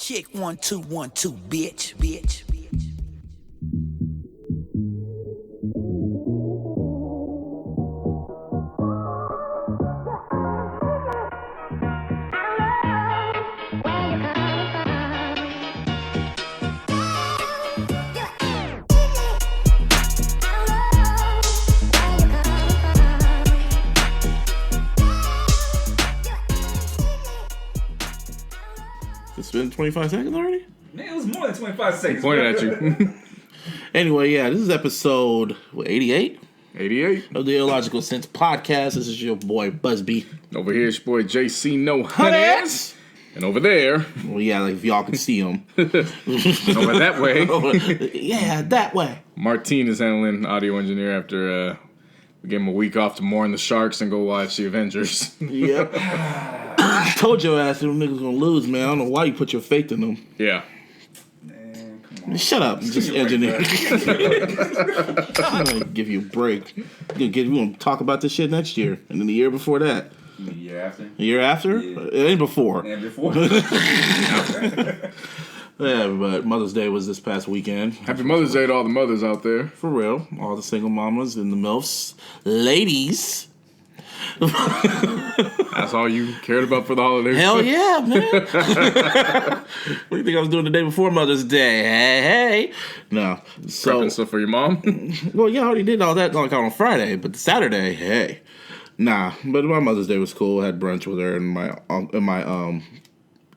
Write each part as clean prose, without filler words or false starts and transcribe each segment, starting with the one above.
Check 1 2 1 2, bitch. It's been 25 seconds already? Man, it was more than 25 seconds. Pointed at you. Anyway, yeah, this is episode 88 88. of the iLLogical Sense podcast. This is your boy Busby. Over here, it's your boy JC No Hunters. And over there. Well, yeah, like if y'all can see him. Over that way. Yeah, that way. Martine is handling audio engineer after we gave him a week off to mourn the Sharks and go watch the Avengers. Yep. Told your ass them niggas gonna lose, man. I don't know why you put your faith in them. Yeah. Man, come on. Shut up, just engineer. I'm gonna give you a break. We're gonna talk about this shit next year, and then the year before that. The year after? The year after? Yeah. It ain't before. And before. Yeah, but Mother's Day was this past weekend. Happy Mother's Day to all the mothers out there. For real. All the single mamas and the MILFs. Ladies. That's all you cared about for the holidays? Hell yeah, man. What do you think I was doing the day before Mother's Day? Hey. No. Prepping stuff for your mom? Well, yeah, I already did all that like on Friday, but the Saturday, hey. Nah, but my Mother's Day was cool. I had brunch with her and my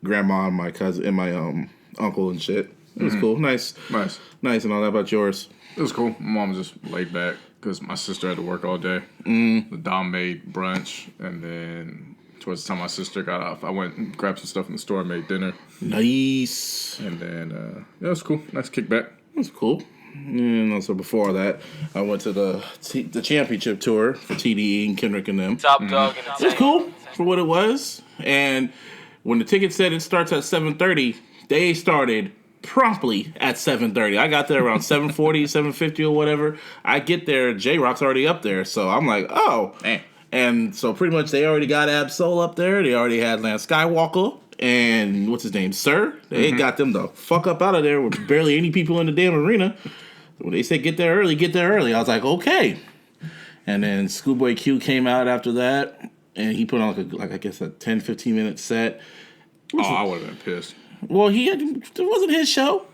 grandma and my cousin and my uncle and shit. It was cool. Nice. And all that. About yours? It was cool. My mom was just laid back because my sister had to work all day. The Dom made brunch, and then towards the time my sister got off, I went and grabbed some stuff in the store and made dinner. Nice. And then, yeah, it was cool. Nice kickback. It was cool. And also before that, I went to the championship tour for TDE and Kendrick and them. Top dog in the It was cool for what it was. And when the ticket said it starts at 7:30, they started promptly at 7:30. I got there around 7:40, 7:50 or whatever. I get there, J-Rock's already up there. So I'm like, oh. Man. And so pretty much they already got Ab-Soul up there. They already had Lance Skywalker. And what's his name? Sir? They got them the fuck up out of there with barely any people in the damn arena. When they said get there early, get there early. I was like, okay. And then Schoolboy Q came out after that. And he put on like I guess a 10, 15 minute set. Oh, I would have been pissed. Well, it wasn't his show.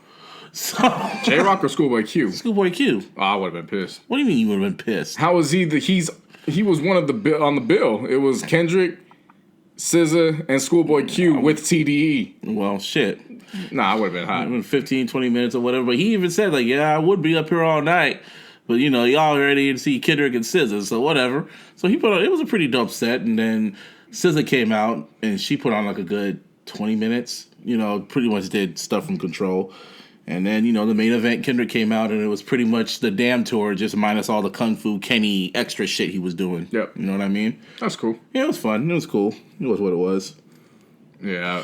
So J-Rock or Schoolboy Q? Schoolboy Q. Oh, I would have been pissed. What do you mean you would have been pissed? How was he? He was one of the on the bill. It was Kendrick, SZA, and Schoolboy Q with TDE. Well, shit. Nah, I would have been hot. 15, 20 minutes or whatever. But he even said, like, yeah, I would be up here all night. But, you know, y'all ready to see Kendrick and SZA, so whatever. So he put on, it was a pretty dope set. And then SZA came out, and she put on like a good 20 minutes. You know, pretty much did stuff from Control. And then, you know, the main event, Kendrick came out, and it was pretty much the damn tour, just minus all the Kung Fu Kenny extra shit he was doing. Yep. You know what I mean? That's cool. Yeah, it was fun. It was cool. It was what it was. Yeah.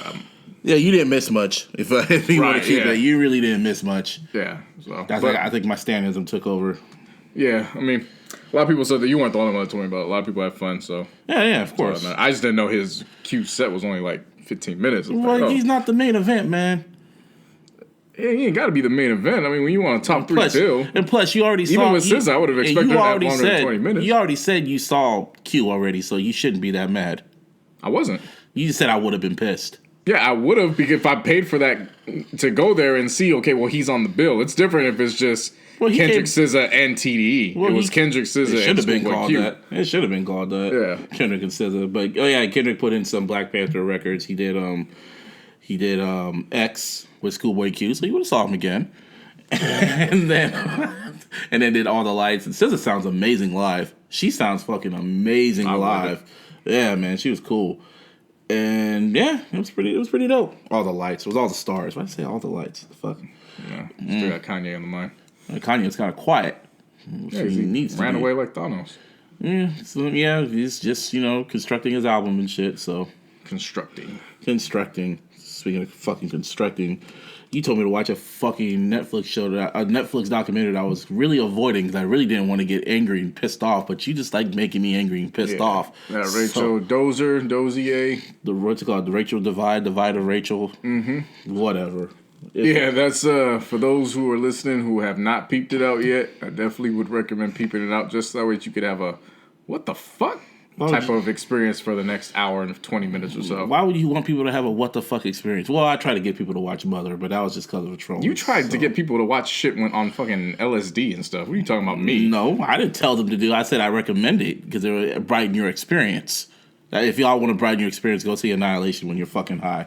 Yeah, you didn't miss much. If you want to keep that, you really didn't miss much. Yeah. So, I think my standism took over. Yeah, I mean, a lot of people said that you weren't the only one that told me about it. A lot of people had fun, so. Yeah, of course. I just didn't know his Q set was only like 15 minutes. Well, he's not the main event, man. Yeah, he ain't got to be the main event. I mean, when you want a top three bill. And plus, you already saw... Even with SZA, I would have expected him to have longer than 20 minutes. You already said you saw Q already, so you shouldn't be that mad. I wasn't. You just said I would have been pissed. Yeah, I would have, because if I paid for that to go there and see, okay, well, he's on the bill. It's different if it's just Kendrick, SZA, and TDE. It was Kendrick, SZA, and Schoolboy Q. It should have been called that. Yeah. Kendrick and SZA. But, Kendrick put in some Black Panther records. He did X with Schoolboy Q, so you would have saw him again. and then did All the Lights. And SZA sounds amazing live. She sounds fucking amazing live. Yeah, man, she was cool. And yeah, it was pretty dope. All the Lights. It was All the Stars. Why did I say All the Lights? The fuck? Yeah, still got Kanye on the mind. Kanye's kind of quiet. Yeah, he ran away like Thanos. Yeah, so he's just, constructing his album and shit, so. Constructing. speaking of fucking constructing, you told me to watch a fucking Netflix show, a Netflix documentary that I was really avoiding because I really didn't want to get angry and pissed off, but you just like making me angry and pissed off. Yeah, Rachel Dozier. What's it called? The Rachel Divide of Rachel. Mm-hmm. Whatever. That's for those who are listening who have not peeped it out yet. I definitely would recommend peeping it out just that way you could have a what the fuck type of experience for the next hour and 20 minutes or so. Why would you want people to have a what the fuck experience? Well, I try to get people to watch Mother, but that was just because of a troll. You tried to get people to watch shit on fucking LSD and stuff. What are you talking about, me? No, I didn't tell them to do. I said I recommend it because it would brighten your experience. If y'all want to brighten your experience, go see Annihilation when you're fucking high.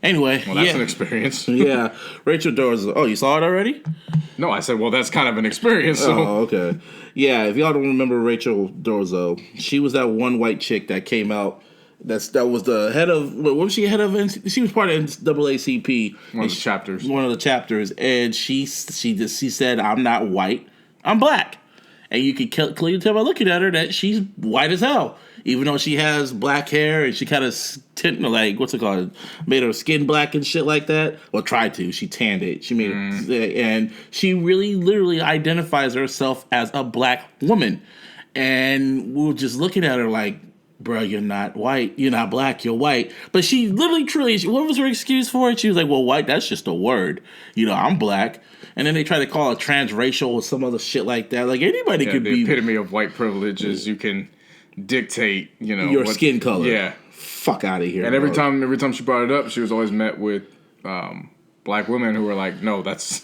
Anyway, well, that's an experience. Yeah, Rachel Dozier. Oh, you saw it already? No, I said, well, that's kind of an experience. So. Oh, okay. Yeah, if y'all don't remember Rachel Dozier, she was that one white chick that came out. That was the head of. What was she head of? She was part of NAACP. One of the chapters. One of the chapters, and she said, "I'm not white. I'm black." And you could clearly tell by looking at her that she's white as hell. Even though she has black hair and she kind of what's it called? Made her skin black and shit like that. Well, tried to. She tanned it. She made it, and she really, literally identifies herself as a black woman. And we were just looking at her like, bro, you're not white. You're not black. You're white. But she literally, truly, what was her excuse for it? She was like, well, white, that's just a word. I'm black. And then they try to call it transracial or some other shit like that. Like, anybody could be. The epitome of white privilege is you can dictate, your skin color. Yeah. Fuck out of here. And every time she brought it up, she was always met with black women who were like, no, that's...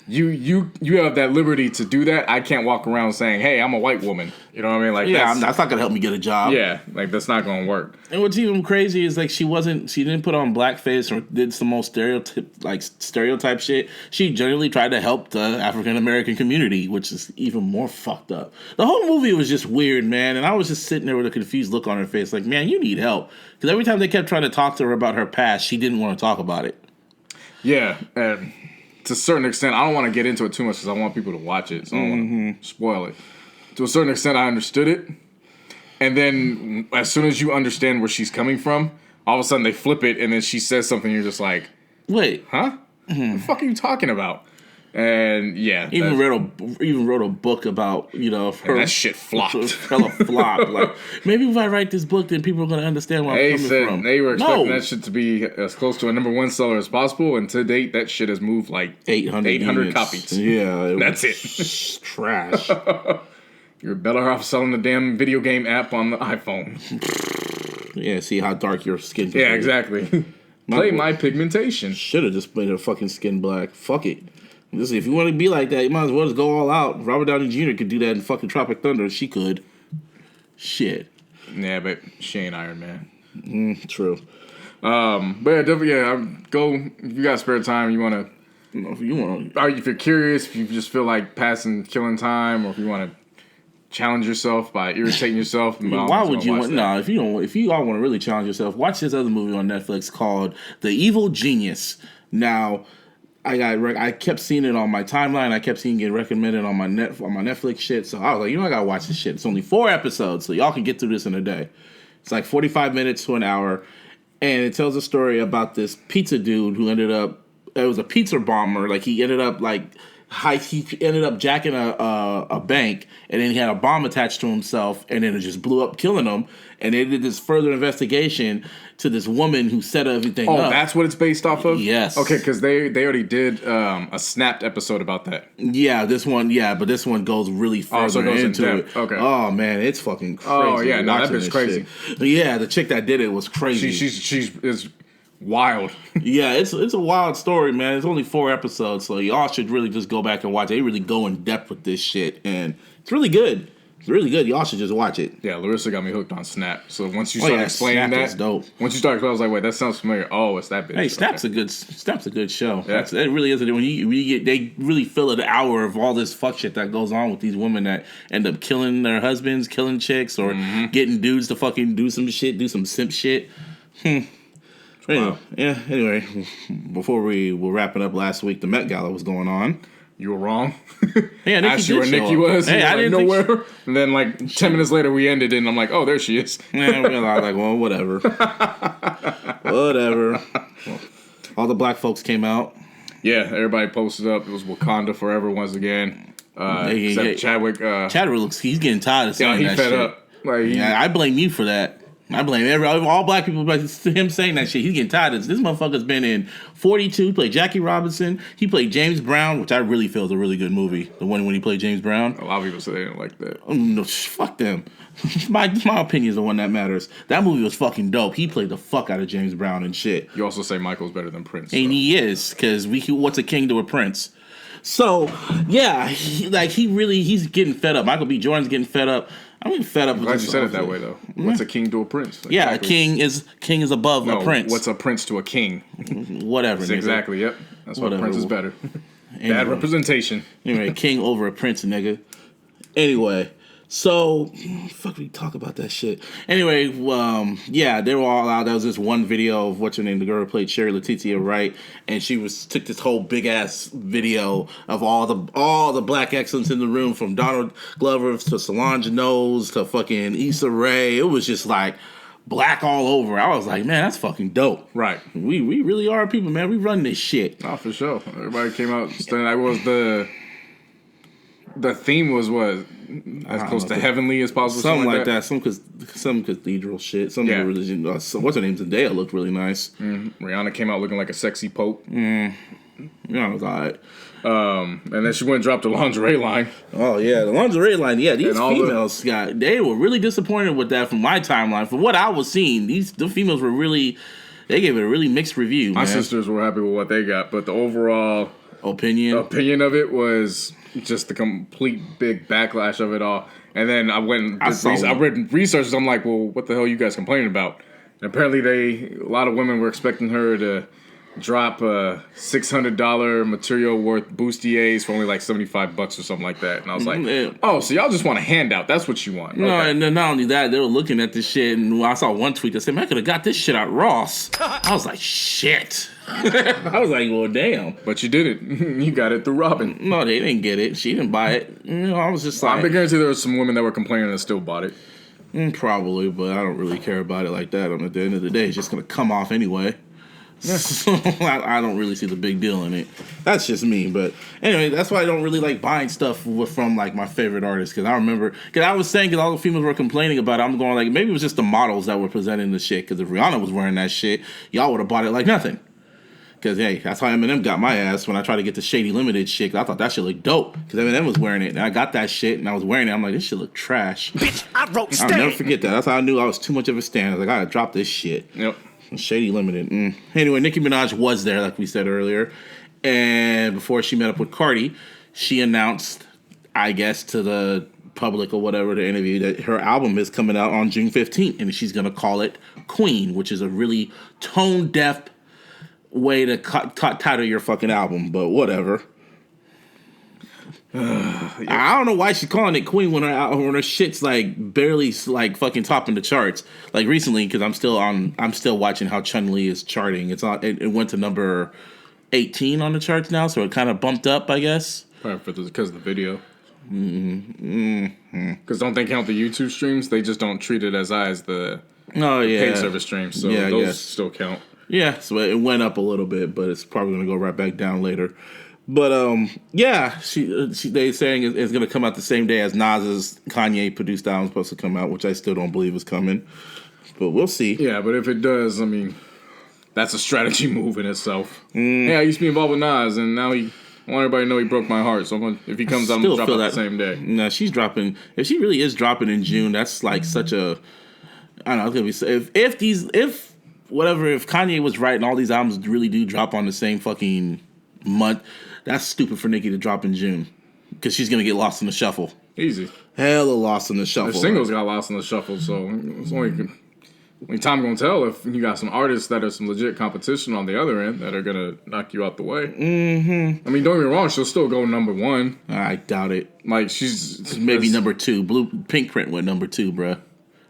You have that liberty to do that. I can't walk around saying, "Hey, I'm a white woman." You know what I mean? Like, that's not gonna help me get a job. Yeah, like that's not gonna work. And what's even crazy is like she didn't put on blackface or did some most stereotype shit. She generally tried to help the African American community, which is even more fucked up. The whole movie was just weird, man. And I was just sitting there with a confused look on her face, like, man, you need help. Because every time they kept trying to talk to her about her past, she didn't want to talk about it. Yeah, and to a certain extent, I don't want to get into it too much because I want people to watch it, so I don't want to spoil it. To a certain extent, I understood it. And then as soon as you understand where she's coming from, all of a sudden they flip it, and then she says something, you're just like, wait. Huh? What the fuck are you talking about? And yeah. Even wrote a book about, her. And that shit flopped. Hella flop. Like, maybe if I write this book, then people are going to understand where I'm coming from. They were expecting that shit to be as close to a #1 seller as possible, and to date, that shit has moved like 800 copies. Yeah. That's it. Trash. You're better off selling the damn video game app on the iPhone. Yeah, see how dark your skin can be. Yeah, exactly. Play my pigmentation. Should have just made her fucking skin black. Fuck it. Listen, if you want to be like that, you might as well just go all out. Robert Downey Jr. could do that in fucking Tropic Thunder. She could. Shit. Yeah, but she ain't Iron Man. True. But yeah, definitely, go if you got spare time. You want to. If you're curious, if you just feel like killing time, or if you want to challenge yourself by irritating yourself. Why would you want? No, if you all want to really challenge yourself, watch this other movie on Netflix called The Evil Genius. Now, I kept seeing it on my timeline. I kept seeing it recommended on my Netflix shit. So I was like, I gotta watch this shit. It's only 4 episodes, so y'all can get through this in a day. It's like 45 minutes to an hour, and it tells a story about this pizza dude who it was a pizza bomber. Like he ended up jacking a bank, and then he had a bomb attached to himself, and then it just blew up, killing him. And they did this further investigation to this woman who set everything up. Oh, that's what it's based off of? Yes. Okay, because they already did a Snapped episode about that. Yeah, but this one goes really further into it. Okay. Oh, man, it's fucking crazy. Oh, yeah, no, that bit's crazy. Yeah, the chick that did it was crazy. She's wild. Yeah, it's a wild story, man. It's only 4 episodes, so y'all should really just go back and watch it. They really go in depth with this shit, and it's really good. It's really good. Y'all should just watch it. Yeah, Larissa got me hooked on Snap. So once you start explaining Snap is dope. Once you start explaining, I was like, wait, that sounds familiar. Oh, it's that bitch. Hey, Snap's a good show. Yeah. That really is. They really fill an hour of all this fuck shit that goes on with these women that end up killing their husbands, killing chicks, or getting dudes to fucking do some simp shit. Wow. Anyway, before we were wrapping up last week, the Met Gala was going on. You were wrong. Yeah, Nikki asked you where Nikki was. Hey, I didn't know where. And then 10 minutes later, we ended, and I'm like, oh, there she is. Yeah, we were like, well, whatever. Whatever. All the black folks came out. Yeah, everybody posted up. It was Wakanda forever once again. Except Chadwick. Chadwick looks, he's getting tired of saying that shit. He fed up. Like, yeah, I blame you for that. I blame all black people for him saying that shit. He's getting tired of this. This motherfucker's been in 42. He played Jackie Robinson. He played James Brown, which I really feel is a really good movie. The one when he played James Brown. A lot of people say they didn't like that. Oh, no, fuck them. my opinion is the one that matters. That movie was fucking dope. He played the fuck out of James Brown and shit. You also say Michael's better than Prince. And he is, because what's a king to a prince? So, yeah, he's getting fed up. Michael B. Jordan's getting fed up. I'm getting fed up. I'm glad you said it that way, though. What's a king to a prince? Like, yeah, a king is above a prince. What's a prince to a king? Whatever. Exactly. Yep. That's why a prince is better. Anyway. Bad representation. Anyway, king over a prince, nigga. Anyway, so fuck, we talk about that shit. Anyway, yeah, they were all out. There was this one video of what's her name, the girl who played Sherry Letitia Wright, and she took this whole big ass video of all the black excellence in the room, from Donald Glover to Solange Knowles to fucking Issa Rae. It was just like black all over. I was like, man, that's fucking dope. Right. We really are people, man. We run this shit. Oh, for sure. Everybody came out standing. I was the theme was what? As close to heavenly as possible. Something like that. Some cathedral shit. Some religion. What's her name? Zendaya looked really nice. Rihanna came out looking like a sexy pope. Yeah, it was alright. And then she went and dropped the lingerie line. Oh yeah, the lingerie line. Yeah, these females they were really disappointed with that from my timeline. From what I was seeing, the females were really, they gave it a really mixed review. My sisters were happy with what they got, but the overall opinion of it was just the complete big backlash of it all. And then I went and I read research. I'm like, well, what the hell are you guys complaining about? And apparently a lot of women were expecting her to drop a $600 material worth bustiers for only like $75 or something like that. And I was like, oh, so y'all just want a handout. That's what you want. No, okay. And then not only that, they were looking at this shit, and I saw one tweet that said, man, I could have got this shit at Ross. I was like, shit. I was like, well, damn. But you did it. You got it through Robin. No, they didn't get it. She didn't buy it. I was just like, I guarantee there were some women that were complaining and still bought it. Probably, but I don't really care about it like that. At the end of the day, it's just going to come off anyway. So I don't really see the big deal in it. That's just me. But anyway, that's why I don't really like buying stuff from like my favorite artists. Because I remember, because I was saying, because all the females were complaining about it, I'm going like, maybe it was just the models that were presenting the shit. Because if Rihanna was wearing that shit, y'all would have bought it like nothing. Because, hey, that's how Eminem got my ass when I tried to get the Shady Limited shit. I thought that shit looked dope. Because Eminem was wearing it. And I got that shit and I was wearing it. I'm like, this shit look trash. Bitch, I wrote I'll never forget that. That's how I knew I was too much of a stan. I was like, I gotta drop this shit. Yep. Shady Limited. Anyway, Nicki Minaj was there, like we said earlier. And before she met up with Carti, she announced, I guess, to the public or whatever, the interview, that her album is coming out on June 15th. And she's going to call it Queen, which is a really tone-deaf way to title your fucking album. But whatever. I don't know why she's calling it Queen when her shit's like barely like fucking topping the charts. Like recently, because I'm still watching how Chun-Li is charting. It went to number 18 on the charts now, so it kind of bumped up, I guess. Probably because of the video. Because don't they count the YouTube streams? They just don't treat it as high as the paid service streams. So those still count. Yeah, so it went up a little bit, but it's probably going to go right back down later. But they saying it's gonna come out the same day as Nas's Kanye produced album supposed to come out, which I still don't believe is coming. But we'll see. Yeah, but if it does, I mean, that's a strategy move in itself. Yeah, I used to be involved with Nas, and now I want everybody to know he broke my heart. So if he comes out, I'm gonna drop it the same day. No, she's dropping. If she really is dropping in June, that's like such a. I don't know. It's gonna be if Kanye was right and all these albums really do drop on the same fucking month. That's stupid for Nicki to drop in June because she's gonna get lost in the shuffle. Easy, hella lost in the shuffle. Their singles got lost in the shuffle, so it's only time gonna tell if you got some artists that are some legit competition on the other end that are gonna knock you out the way. I mean, don't get me wrong, she'll still go number one. I doubt it. Like she's maybe number two. Pink Print went number two, bruh.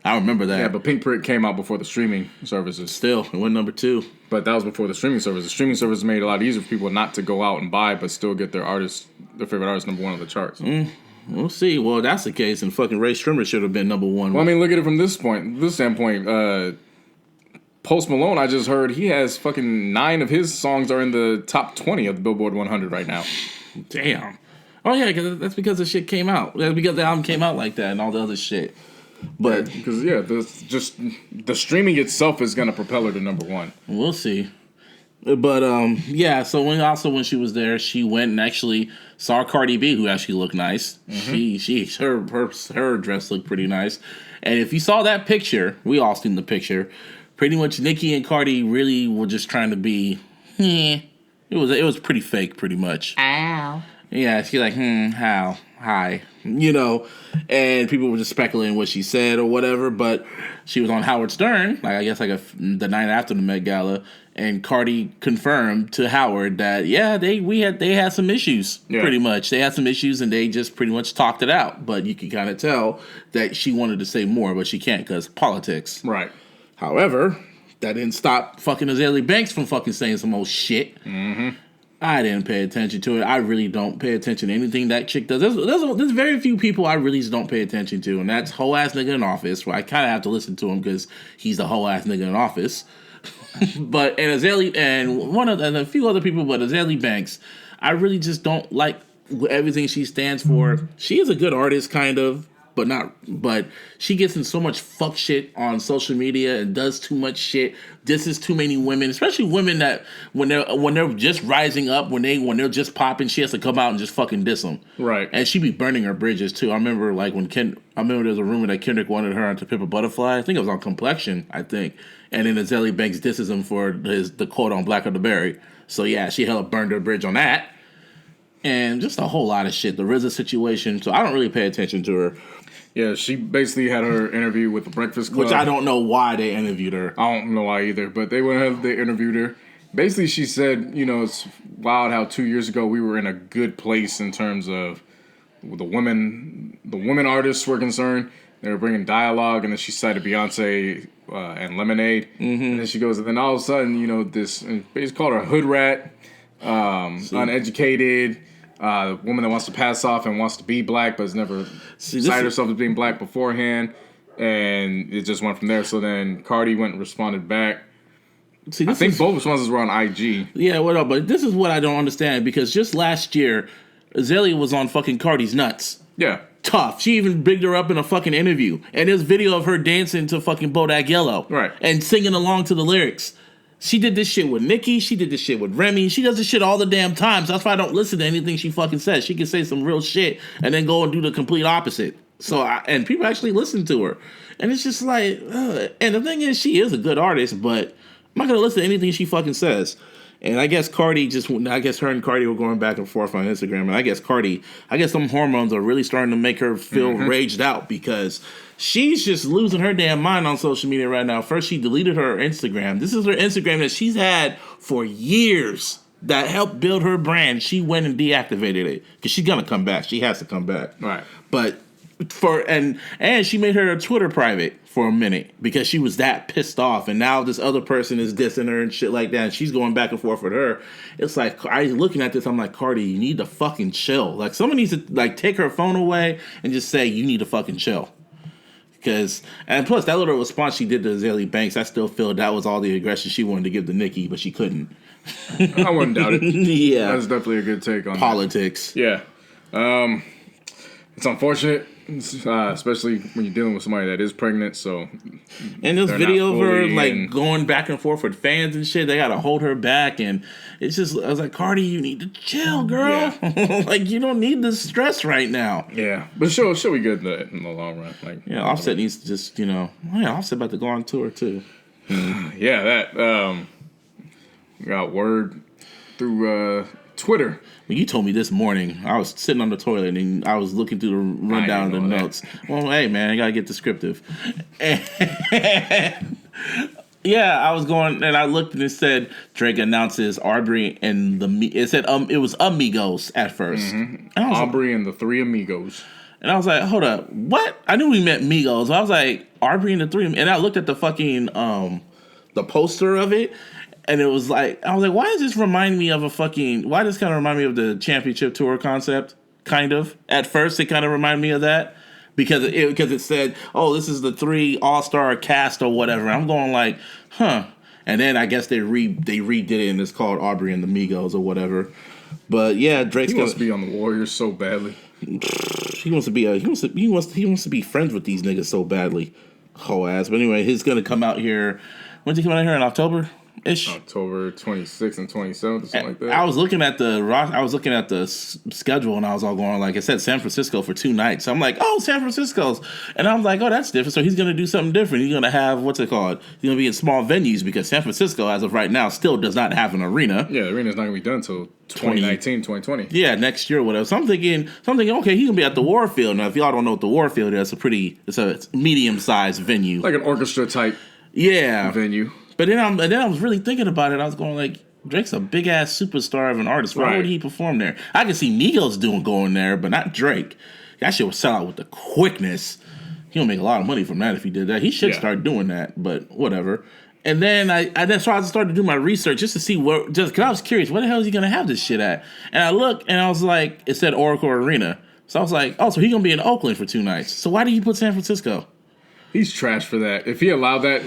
I remember that. Yeah, but Pink Print came out before the streaming services. Still, it went number two. But that was before the streaming service. The streaming service made it a lot easier for people not to go out and buy, but still get their favorite artist number one on the charts. We'll see. Well, if that's the case, and fucking Ray Strimmer should have been number one. Well, I mean, look at it from this standpoint. Post Malone, I just heard he has fucking 9 of his songs are in the top 20 of the Billboard 100 right now. Damn. Oh yeah, cause that's because the shit came out. That's because the album came out like that and all the other shit. But because the streaming itself is gonna propel her to number 1. We'll see. But yeah. So when she was there, she went and actually saw Cardi B, who actually looked nice. Her dress looked pretty nice. And if you saw that picture, we all seen the picture. Pretty much, Nicki and Cardi really were just trying to be. It was pretty fake, pretty much. Ow. Yeah, she's like, how, hi, and people were just speculating what she said or whatever. But she was on Howard Stern, the night after the Met Gala, and Cardi confirmed to Howard that they had some issues. Yeah. Pretty much, they had some issues, and they just pretty much talked it out. But you can kind of tell that she wanted to say more, but she can't because politics. Right. However, that didn't stop fucking Azealia Banks from fucking saying some old shit. Mm-hmm. I didn't pay attention to it. I really don't pay attention to anything that chick does. There's very few people I really just don't pay attention to, and that's hoe ass nigga in office. Where I kind of have to listen to him because he's the hoe ass nigga in office. But Azealia and a few other people, but Azealia Banks, I really just don't like everything she stands for. She is a good artist, kind of. But she gets in so much fuck shit on social media and does too much shit. Disses too many women, especially women that when they're just rising up, when they're just popping, she has to come out and just fucking diss them. Right. And she be burning her bridges too. I remember there was a rumor that Kendrick wanted her on To Pimp a Butterfly. I think it was on Complexion, and then Azealia Banks disses him for the quote on Black of the Berry. So yeah, she hella burned her bridge on that. And just a whole lot of shit. The RZA situation. So I don't really pay attention to her. Yeah, she basically had her interview with the Breakfast Club. Which I don't know why they interviewed her. I don't know why either, but they interviewed her. Basically, she said, it's wild how 2 years ago we were in a good place in terms of the women artists were concerned. They were bringing dialogue, and then she cited Beyonce and Lemonade. Mm-hmm. And then she goes, and then all of a sudden, this, they called her a hood rat, uneducated, woman that wants to pass off and wants to be black, but has never cited herself as being black beforehand. And it just went from there. So then Cardi went and responded back. I think both responses were on IG. Yeah, whatever. But this is what I don't understand, because just last year, Azealia was on fucking Cardi's nuts. Yeah. Tough. She even bigged her up in a fucking interview. And there's video of her dancing to fucking Bodak Yellow. Right. And singing along to the lyrics. She did this shit with Nicki. She did this shit with Remy. She does this shit all the damn time. So that's why I don't listen to anything she fucking says. She can say some real shit and then go and do the complete opposite. And people actually listen to her. And it's just like, and the thing is, she is a good artist, but I'm not going to listen to anything she fucking says. And I guess her and Cardi were going back and forth on Instagram. And I guess some hormones are really starting to make her feel raged out, because she's just losing her damn mind on social media right now. First, she deleted her Instagram. This is her Instagram that she's had for years that helped build her brand. She went and deactivated it because she's going to come back. She has to come back. Right. But and she made her Twitter private for a minute because she was that pissed off, and now this other person is dissing her and shit like that, and she's going back and forth with her. It's like, looking at this, I'm like, Cardi, you need to fucking chill. Like, someone needs to take her phone away and just say, you need to fucking chill. And plus, that little response she did to Azealia Banks, I still feel that was all the aggression she wanted to give to Nicki, but she couldn't. I wouldn't doubt it. Yeah. That's definitely a good take on politics. That. Yeah. It's unfortunate, especially when you're dealing with somebody that is pregnant. So, and this video of her going back and forth with fans and shit, they gotta hold her back, and it's just, I was like, Cardi, you need to chill, girl. Yeah. You don't need the stress right now. Yeah, but she'll be good in the long run. Offset needs to just Offset about to go on tour too. Yeah, that got word through Twitter. You told me this morning. I was sitting on the toilet and I was looking through the rundown of the notes. Well, hey man, I gotta get descriptive. And yeah, I was going and I looked and it said Drake announces Aubrey and it said it was Amigos at first. Mm-hmm. Aubrey and the three Amigos. And I was like, hold up, what? I knew we meant Migos. I was like, Aubrey and the three, and I looked at the fucking the poster of it. And it was like, I was like, why does this remind me of why does this kind of remind me of the Championship Tour concept? Kind of. At first, it kind of reminded me of that. Because it said, oh, this is the 3 all-star cast or whatever. I'm going like, And then I guess they redid it and it's called Aubrey and the Migos or whatever. But yeah, Drake's He wants to be on the Warriors so badly. he wants to be friends with these niggas so badly. Whole ass. But anyway, he's gonna come out here. When's he coming out here in October? October 26th and 27th or something like that. I was looking at the schedule and I was all going like, it said San Francisco for 2 nights. So I'm like, oh, San Francisco's, and I was like, oh, that's different. So he's gonna do something different. He's gonna have what's it called? He's gonna be in small venues because San Francisco, as of right now, still does not have an arena. Yeah, the arena's not gonna be done until 2019, 2020. Yeah, next year or whatever. So I'm thinking, okay, he's gonna be at the Warfield. Now, if y'all don't know what the Warfield is, it's a medium-sized venue, Like an orchestra type venue. But then I was really thinking about it. I was going like, Drake's a big ass superstar of an artist. Why would he perform there? I can see Migos going there, but not Drake. That shit would sell out with the quickness. He'll make a lot of money from that if he did that. He should start doing that, but whatever. And then I started to do my research just to see because I was curious, where the hell is he gonna have this shit at? And I looked and I was like, it said Oracle Arena. So I was like, oh, so he's gonna be in Oakland for 2 nights. So why did he put San Francisco? He's trash for that. If he allowed that,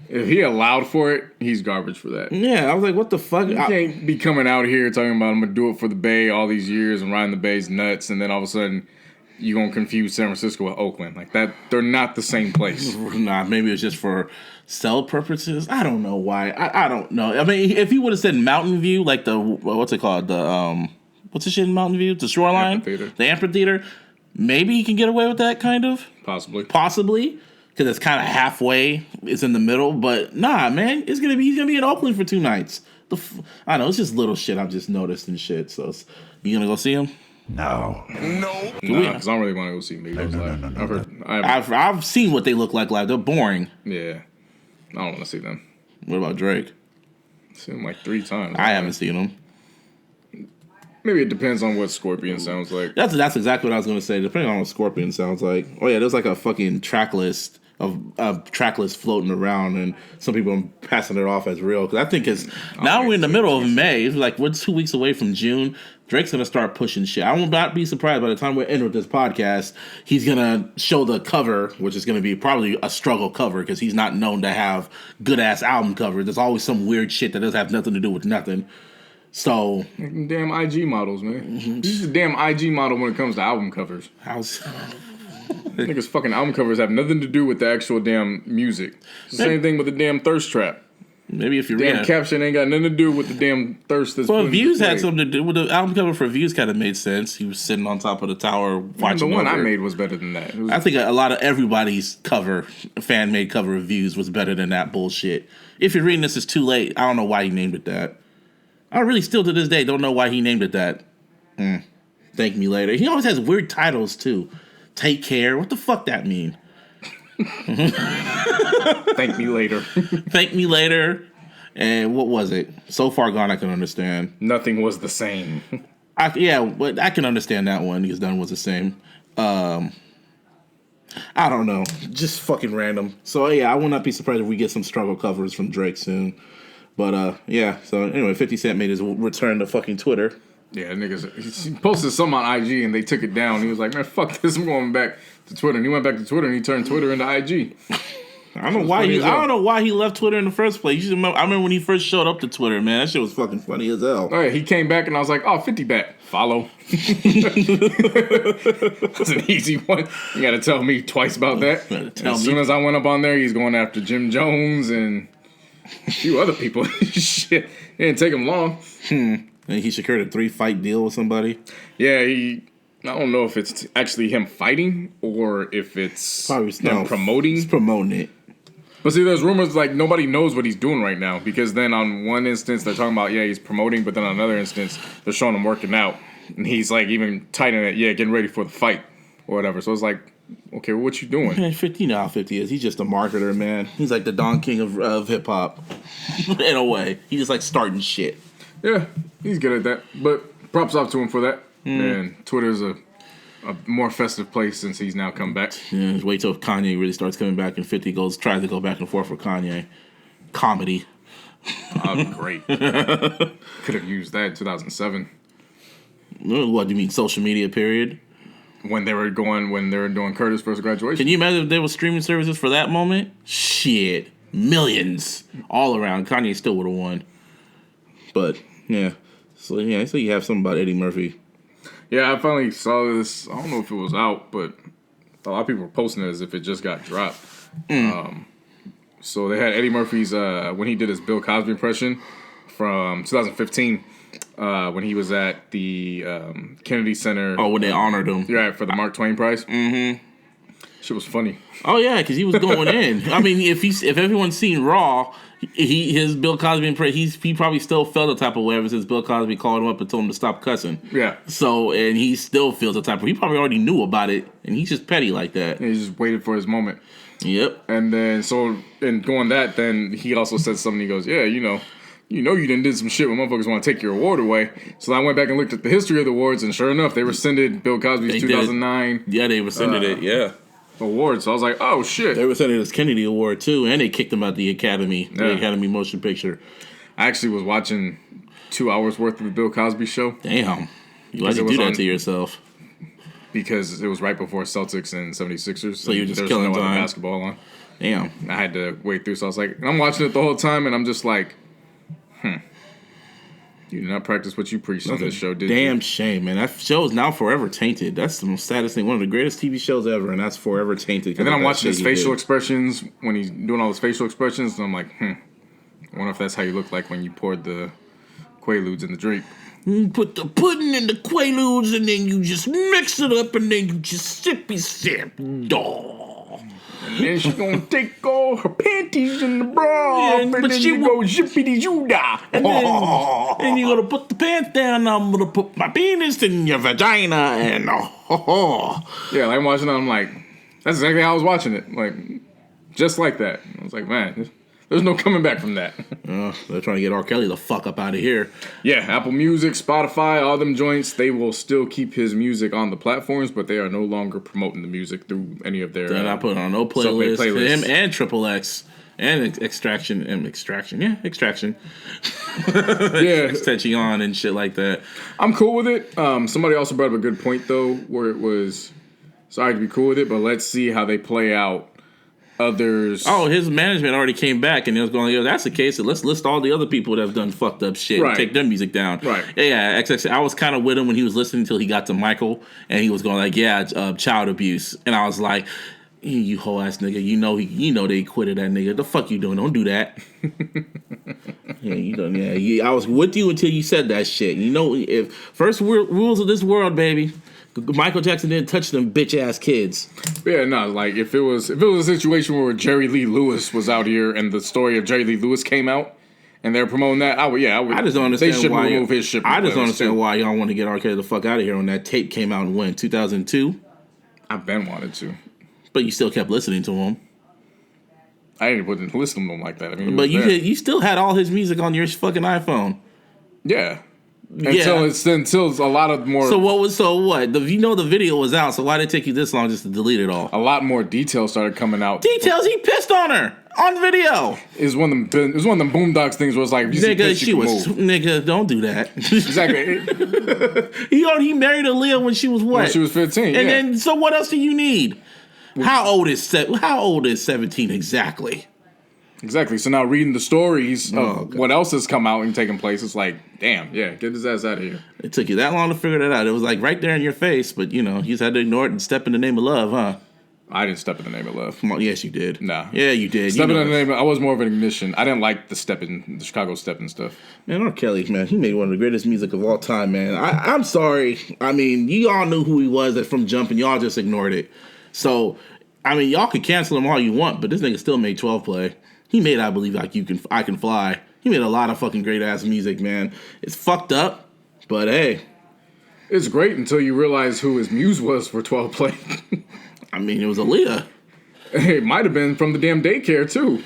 if he allowed for it, he's garbage for that. Yeah, I was like, what the fuck? You can't be coming out here talking about I'm gonna do it for the Bay all these years and riding the Bay's nuts, and then all of a sudden you're gonna confuse San Francisco with Oakland. Like that, they're not the same place. Nah, maybe it's just for sell purposes. I don't know why. I don't know. I mean, if he would have said Mountain View, like the what's it called? The what's the shit in Mountain View? The Shoreline, the amphitheater. Maybe he can get away with that, kind of. Possibly. Because it's kind of halfway, it's in the middle, but nah, man, he's gonna be in Oakland for 2 nights. I know it's just little shit I've just noticed and shit. So you gonna go see him? No. Because I don't really want to go see Migos live. I've seen what they look like live. They're boring. Yeah, I don't want to see them. What about Drake? I've seen him like 3 times. I haven't seen him. Maybe it depends on what Scorpion sounds like. That's exactly what I was gonna say. Depending on what Scorpion sounds like. Oh yeah, there's like a fucking track list floating around, and some people are passing it off as real. Because I think now we're in the middle of May. It's like we're 2 weeks away from June. Drake's gonna start pushing shit. I will not be surprised by the time we're in with this podcast. He's gonna show the cover, which is gonna be probably a struggle cover because he's not known to have good ass album covers. There's always some weird shit that doesn't have nothing to do with nothing. So damn IG models, man. He's a damn IG model when it comes to album covers. Niggas fucking album covers have nothing to do with the actual damn music. It's the same thing with the damn thirst trap. Maybe if you damn caption ain't got nothing to do with the damn thirst. That's Views had something to do with the album cover for Views. Kind of made sense. He was sitting on top of the tower watching. The one I made was better than that. I think a lot of everybody's fan made cover of Views was better than that bullshit. If you're reading this, it's too late. I don't know why he named it that. I really still to this day don't know why he named it that. Thank me later. He always has weird titles too. Take care. What the fuck that mean? Thank me later. Thank me later. And what was it? So Far Gone I can understand. Nothing was the same. But I can understand that one because none was the same. I don't know. Just fucking random. So yeah, I will not be surprised if we get some struggle covers from Drake soon. But so anyway, 50 Cent made his return to fucking Twitter. Yeah, niggas. He posted some on IG and they took it down. He was like, man, fuck this, I'm going back to Twitter. And he went back to Twitter and he turned Twitter into IG. I don't know why he left Twitter in the first place. I remember when he first showed up to Twitter, man. That shit was fucking funny as hell. Oh, yeah, he came back and I was like, oh, 50 back. Follow. That's an easy one. You got to tell me twice about that. As soon as I went up on there, he's going after Jim Jones and a few other people. Shit. It didn't take him long. And he secured a 3-fight deal with somebody. Yeah, I don't know if it's actually him fighting or if it's him promoting. He's promoting it. But see, there's rumors like nobody knows what he's doing right now because then on one instance they're talking about, he's promoting, but then on another instance they're showing him working out. And he's like even tightening it, getting ready for the fight or whatever. So it's like, okay, well, what you doing? Man, 50 now, 50 is. He's just a marketer, man. He's like the Don King of hip-hop in a way. He's just like starting shit. Yeah, he's good at that. But props off to him for that. And Twitter's a more festive place since he's now come back. Yeah, just wait till Kanye really starts coming back and 50 tries to go back and forth for Kanye. Comedy. That'd be great. Could have used that in 2007. What do you mean, social media period? When they were doing Curtis' first graduation. Can you imagine if there was streaming services for that moment? Shit. millions all around. Kanye still would have won. But yeah, so you have something about Eddie Murphy. Yeah, I finally saw this. I don't know if it was out, but a lot of people were posting it as if it just got dropped. So they had Eddie Murphy's when he did his Bill Cosby impression from 2015 when he was at the Kennedy Center. Oh, when they honored him. Yeah, for the Mark Twain Prize. Mm-hmm. Shit was funny. Oh yeah, because he was going in. I mean, if everyone's seen Raw, his Bill Cosby impression, he probably still felt the type of way ever since Bill Cosby called him up and told him to stop cussing. Yeah. So, and he still feels the type of, he probably already knew about it, and he's just petty like that. He just waited for his moment. Yep. And then, so, in going that, then he also said something, he goes, yeah, you know you done did some shit when motherfuckers want to take your award away. So I went back and looked at the history of the awards, and sure enough, they rescinded Bill Cosby's 2009. Yeah, they rescinded it, yeah. Award. So I was like, oh, shit. They rescinded his Kennedy Award, too, and they kicked him out the Academy, the Academy Motion Picture. I actually was watching 2 hours worth of the Bill Cosby show. Damn. Why'd you do that to yourself? Because it was right before Celtics and 76ers. So you were just There's killing no other time. basketball on. Damn. I had to wait through, so I was like, and I'm watching it the whole time, and I'm just like, you did not practice what you preached on this show, did you? Damn shame, man. That show is now forever tainted. That's the most saddest thing. One of the greatest TV shows ever, and that's forever tainted. And then I'm watching his facial expressions when he's doing all his facial expressions, and I'm like, I wonder if that's how you look like when you poured the Quaaludes in the drink. You put the pudding in the Quaaludes, and then you just mix it up, and then you just sippy sip. Dawg. And she gonna take all her panties in the bra, Yeah, and but then she you go zippity juda. And you're gonna put the pants down, I'm gonna put my penis in your vagina, and Yeah, like I'm watching it, I'm like, that's exactly how I was watching it. Like, just like that. I was like, man, there's no coming back from that. they're trying to get R. Kelly the fuck up out of here. Yeah, Apple Music, Spotify, all them joints, they will still keep his music on the platforms, but they are no longer promoting the music through any of their They're not putting on no playlist for him and Triple X and Extraction. Yeah. Extension and shit like that. I'm cool with it. Somebody also brought up a good point, though, where it was, sorry to be cool with it, but let's see how they play out others. Oh, his management already came back and it was going, yo, that's the case. So let's list all the other people that have done fucked up shit and take their music down. Right. Yeah, XX. I was kind of with him when he was listening until he got to Michael and he was going like, child abuse. And I was like, you whole ass nigga, you know they quitted that nigga. The fuck you doing? Don't do that. I was with you until you said that shit. You know, if first rules of this world, baby. Michael Jackson didn't touch them bitch ass kids. Yeah, no, like if it was a situation where Jerry Lee Lewis was out here and the story of Jerry Lee Lewis came out and they're promoting that, I would. I just don't understand They should why remove his ship. I just don't understand why y'all want to get R. Kelly the fuck out of here when that tape came out in when 2002. I've been wanted to, but you still kept listening to him. I wouldn't listen to him like that. I mean, but you still had all his music on your fucking iPhone. Yeah. Until a lot of more. So what? The video was out. So why did it take you this long just to delete it all? A lot more details started coming out. Details? He pissed on her on video. It was one of them Boondocks things where it's like, nigga, don't do that. Exactly. he married Aaliyah when she was what? When she was 15. And then so what else do you need? How old is 17 exactly? Exactly. So now reading the stories of what else has come out and taken place, it's like, damn, get his ass out of here. It took you that long to figure that out. It was like right there in your face, but you just had to ignore it and step in the name of love, huh? I didn't step in the name of love. Come on, yes, you did. Nah. Yeah, you did. Stepping in the name of, I was more of an ignition. I didn't like the Chicago stepping stuff. Man, R. Kelly, man, he made one of the greatest music of all time, man. I'm sorry. I mean, you all knew who he was from Jump, and y'all just ignored it. So, I mean, y'all could cancel him all you want, but this nigga still made 12 play. He made I Believe Like I Can Fly. He made a lot of fucking great ass music, man. It's fucked up, but hey. It's great until you realize who his muse was for 12 play. I mean, it was Aaliyah. It might have been from the damn daycare too.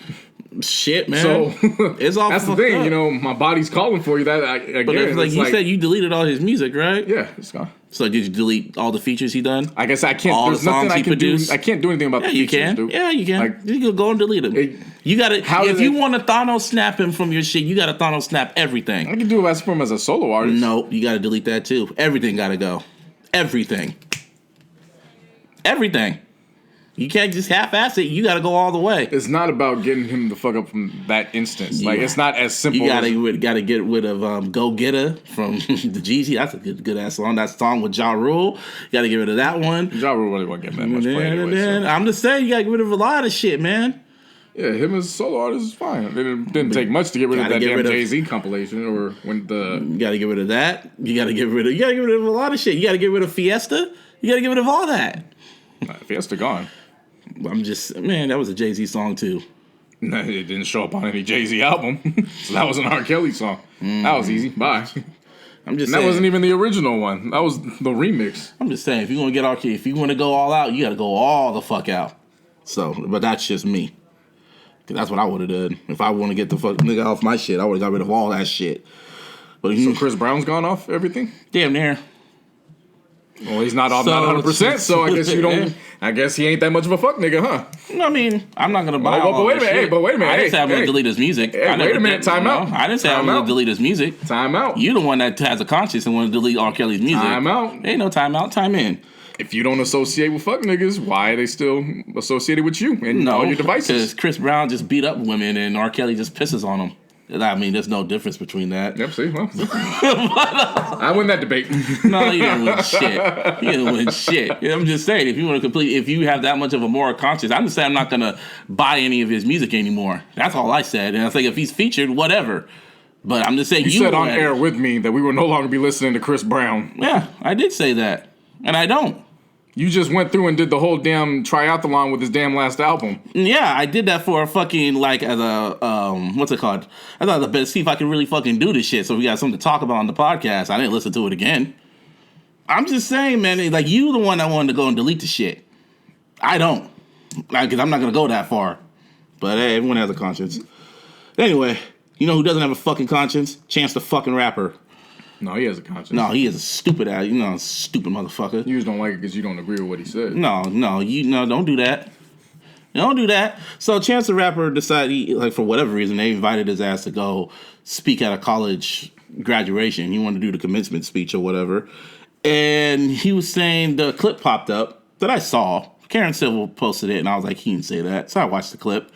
Shit, man. So it's all that's the thing, up. My body's calling for you. That again, but it's like you said, you deleted all his music, right? Yeah, it's gone. So did you delete all the features he done? I guess I can't. All there's the songs nothing I he can produced? do. I can't do anything about the features, you can. Dude. Yeah, you can. Like, you can go and delete them. You got to. If you want to Thanos snap him from your shit, you got to Thanos snap everything. I can do it from as a solo artist. No, you got to delete that too. Everything got to go. Everything. You can't just half-ass it. You got to go all the way. It's not about getting him the fuck up from that instance. Yeah. Like, it's not as simple. You gotta get rid of Go Getter from the Jeezy. That's a good ass song. That song with Ja Rule. You gotta get rid of that one. Ja Rule really wasn't getting that much play anyway. So. I'm just saying, you gotta get rid of a lot of shit, man. Yeah, him as a solo artist is fine. It didn't take much to get rid of that damn Jay-Z compilation or when the. You gotta get rid of that. You gotta get rid of a lot of shit. You gotta get rid of Fiesta. You gotta get rid of all that. Fiesta gone. That was a Jay-Z song too. No, it didn't show up on any Jay-Z album. So that was an R. Kelly song. That was easy. Bye. I'm just saying. That wasn't even the original one. That was the remix. I'm just saying, if you want to get R. Kelly, if you want to go all out, you got to go all the fuck out. So, but that's just me. Cause that's what I would have done. If I want to get the fuck nigga off my shit, I would have got rid of all that shit. But so Chris Brown's gone off everything? Damn near. Well, he's not off 100%, so I guess you don't. I guess he ain't that much of a fuck nigga, huh? I mean, I'm not gonna buy all but wait a minute, shit. But wait a minute. I didn't say I'm gonna delete his music. Wait a minute, time out. I didn't say I'm gonna delete his music. Time out. You the one that has a conscience and want to delete R. Kelly's music. Time out. Ain't no time out. Time in. If you don't associate with fuck niggas, why are they still associated with you and all your devices? Because Chris Brown just beat up women and R. Kelly just pisses on them. I mean, there's no difference between that. Yep, see? Well, I win that debate. No, you didn't win shit. You didn't win shit. I'm just saying, if you have that much of a moral conscience, I'm just saying I'm not going to buy any of his music anymore. That's all I said. And I think if he's featured, whatever. But I'm just saying you said on air with me that we would no longer be listening to Chris Brown. Yeah, I did say that. And I don't. You just went through and did the whole damn triathlon with his damn last album. Yeah, I did that for a fucking, as a, what's it called? I thought I'd better see if I can really fucking do this shit so we got something to talk about on the podcast. I didn't listen to it again. I'm just saying, man, you the one that wanted to go and delete the shit. I don't. Because I'm not going to go that far. But hey, everyone has a conscience. Anyway, you know who doesn't have a fucking conscience? Chance the fucking Rapper. No, he has a conscience. No, he is a stupid ass. Stupid motherfucker. You just don't like it because you don't agree with what he said. No, don't do that. Don't do that. So Chance the Rapper decided, for whatever reason, they invited his ass to go speak at a college graduation. He wanted to do the commencement speech or whatever. And he was saying, the clip popped up that I saw. Karen Civil posted it, and I was like, he didn't say that. So I watched the clip.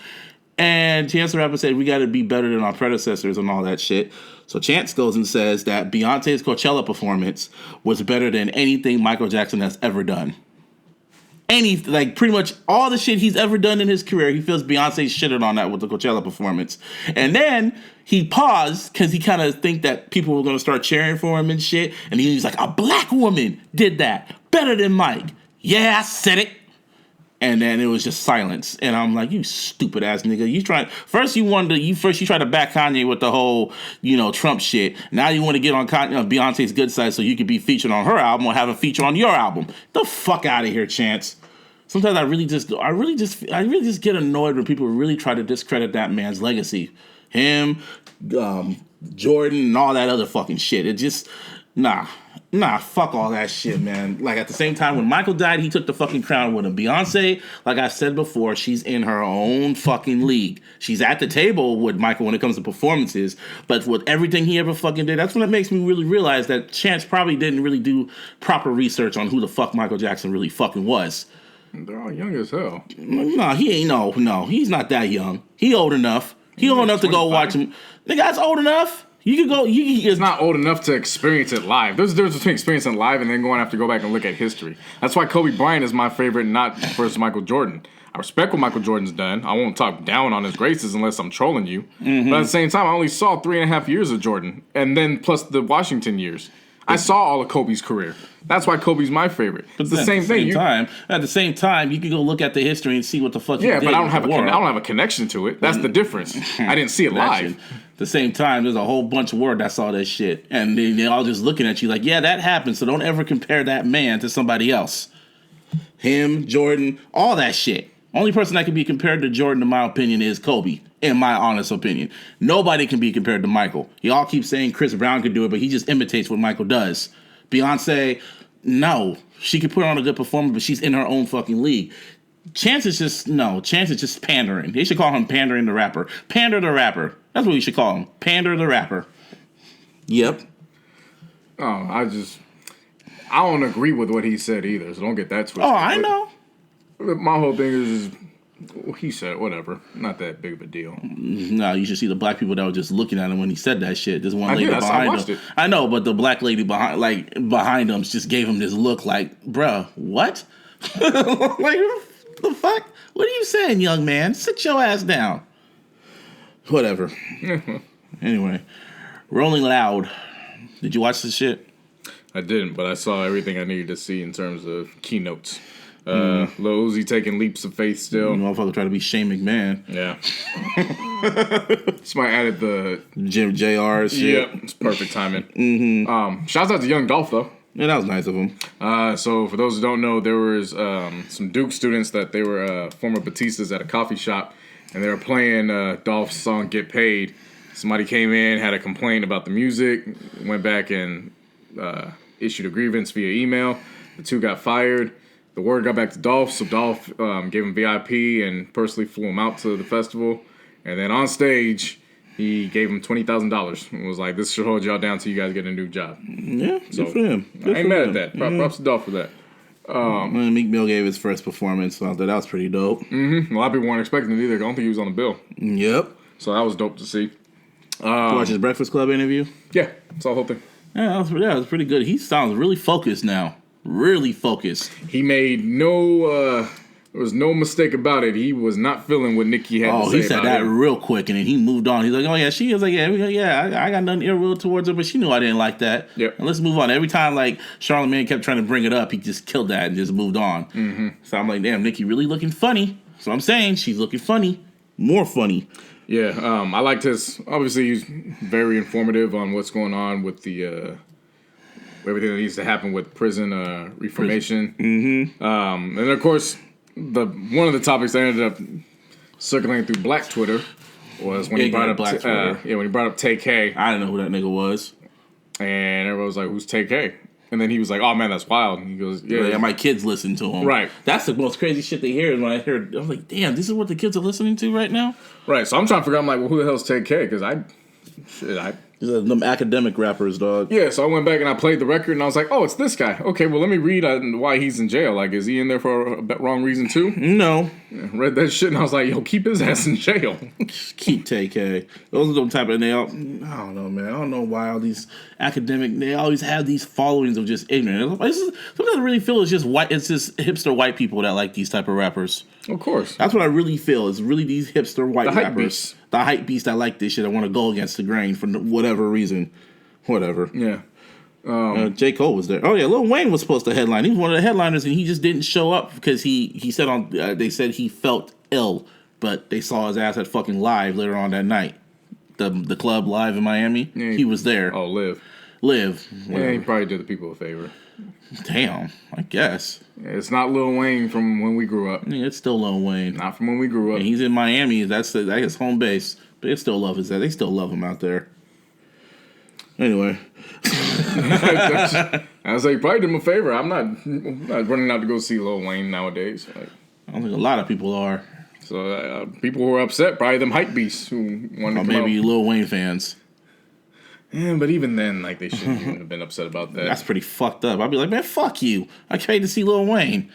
And Chance the Rapper said, we got to be better than our predecessors and all that shit. So Chance goes and says that Beyonce's Coachella performance was better than anything Michael Jackson has ever done. Pretty much all the shit he's ever done in his career, he feels Beyonce shitted on that with the Coachella performance. And then he paused because he kind of think that people were going to start cheering for him and shit. And he's like, a black woman did that better than Mike. Yeah, I said it. And then it was just silence. And I'm like, you stupid ass nigga. You tried to back Kanye with the whole, Trump shit. Now you want to get on Beyonce's good side so you could be featured on her album or have a feature on your album. The fuck out of here, Chance. Sometimes I really just get annoyed when people really try to discredit that man's legacy. Him, Jordan, and all that other fucking shit. It just, fuck all that shit, man. At the same time, when Michael died, he took the fucking crown with him. Beyonce, like I said before, she's in her own fucking league. She's at the table with Michael when it comes to performances, but with everything he ever fucking did, that's when it makes me really realize that Chance probably didn't really do proper research on who the fuck Michael Jackson really fucking was. They're all young as hell. No, he ain't. No, he's not that young. He old enough. He old enough to go watch him. The guy's old enough. You could go. It's not old enough to experience it live. There's a difference between experiencing it live and then going to have to go back and look at history. That's why Kobe Bryant is my favorite, not versus Michael Jordan. I respect what Michael Jordan's done. I won't talk down on his graces unless I'm trolling you. Mm-hmm. But at the same time, I only saw 3.5 years of Jordan, and then plus the Washington years. I saw all of Kobe's career. That's why Kobe's my favorite. It's the same thing. At the same time, you can go look at the history and see what the fuck. Yeah, but I don't have a connection to it. That's the difference. I didn't see it live. At the same time, there's a whole bunch of world that saw that shit, and they're all just looking at you like, yeah, that happened. So don't ever compare that man to somebody else. Him, Jordan, all that shit. Only person that can be compared to Jordan, in my opinion, is Kobe. In my honest opinion, nobody can be compared to Michael. Y'all keep saying Chris Brown could do it, but he just imitates what Michael does. Beyonce, no, she could put on a good performance, but she's in her own fucking league. Chance is just pandering. They should call him Pandering the Rapper. Pander the Rapper. That's what we should call him. Pander the Rapper. Yep. Oh, I don't agree with what he said either, so don't get that twisted. Oh, I know. My whole thing is he said whatever. Not that big of a deal. No, you should see the black people that were just looking at him when he said that shit. There's one lady I behind watched him. it. I know, but the black lady behind him just gave him this look like, bruh, what? Like, the fuck? What are you saying, young man? Sit your ass down. Whatever. Anyway, Rolling Loud. Did you watch this shit? I didn't, but I saw everything I needed to see in terms of keynotes. Lil Uzi taking leaps of faith still. Motherfucker try to be Shane McMahon. Yeah. Somebody added the Jim JR's shit. Yep, it's perfect timing. Shouts out to Young Dolph though. Yeah, that was nice of him. So for those who don't know, there was some Duke students that they were former Batistas at a coffee shop, and they were playing Dolph's song "Get Paid." Somebody came in, had a complaint about the music, went back and issued a grievance via email. The two got fired. The word got back to Dolph, so Dolph gave him VIP and personally flew him out to the festival. And then on stage, he gave him $20,000 and was like, "This should hold y'all down till you guys get a new job." Yeah, good for him. I ain't mad at that. Props to Dolph for that. Meek Mill gave his first performance, so I thought that was pretty dope. A lot of people weren't expecting it either. I don't think he was on the bill. Yep. So that was dope to see. Did you watch his Breakfast Club interview? Yeah, saw the whole thing. Yeah, that was pretty good. He sounds really focused now. Really focused. He made there was no mistake about it. He was not feeling what Nicki had to say about he said that him. real quick, and then he moved on. He's like, "Oh yeah, she is like, yeah, I got nothing ill will towards her, but she knew I didn't like that. Yep. And let's move on." Every time like Charlamagne kept trying to bring it up, he just killed that and just moved on. Mm-hmm. So I'm like, damn, Nicki really looking funny. So I'm saying she's looking funny, more funny. Yeah, I liked his. Obviously, he's very informative on what's going on with the everything that needs to happen with prison reformation. Mm-hmm. And of course, one of the topics that ended up circulating through Black Twitter was when he brought up when he brought up Tay K. I didn't know who that nigga was, and everyone was like, "Who's Tay K?" And then he was like, "Oh man, that's wild." And he goes, "Yeah, my kids listen to him." Right. That's the most crazy shit they hear. Is when I heard, I was like, "Damn, this is what the kids are listening to right now." Right. So I'm trying to figure out, I'm like, well, who the hell's Tay K? Because These are them academic rappers, dog. Yeah, so I went back and I played the record and I was like, oh, it's this guy. Okay, well, let me read why he's in jail. Like, is he in there for a wrong reason too? No. Yeah, read that shit and I was like, yo, keep his ass in jail. Keep TK. Those are the type of, I don't know, man. I don't know why all these academic, they always have these followings of just ignorant. Sometimes I really feel it's just hipster white people that like these type of rappers. Of course. That's what I really feel. It's really these hipster white The hype rappers. beasts. The hype beasts that like this shit. I want to go against the grain for whatever reason. Whatever. Yeah. J. Cole was there. Oh yeah, Lil Wayne was supposed to headline. He was one of the headliners, and he just didn't show up because he said on. They said he felt ill, but they saw his ass at fucking Live later on that night. The club Live in Miami. Yeah, he was there. Oh, Live. Whatever. Yeah, he probably did the people a favor. Damn, I guess. Yeah, it's not Lil Wayne from when we grew up. Yeah, it's still Lil Wayne. Not from when we grew up. And he's in Miami. That's his home base. But they still love They still love him out there. Anyway. I was like, you probably did him a favor. I'm not running out to go see Lil Wayne nowadays. Like, I don't think a lot of people are. So people who are upset, probably them hype beasts who wanted to come maybe out. Lil Wayne fans. Yeah, but even then, like, they shouldn't even have been upset about that. That's pretty fucked up. I'd be like, man, fuck you. I came to see Lil Wayne.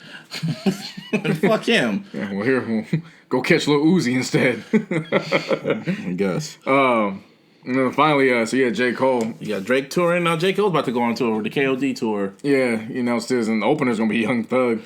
Fuck him. Yeah, well, here, we'll go catch Lil Uzi instead. I guess. And then finally, so yeah, J. Cole. You got Drake touring. Now J. Cole's about to go on tour, the KOD tour. Yeah, you know, still, and the opener's going to be Young Thug,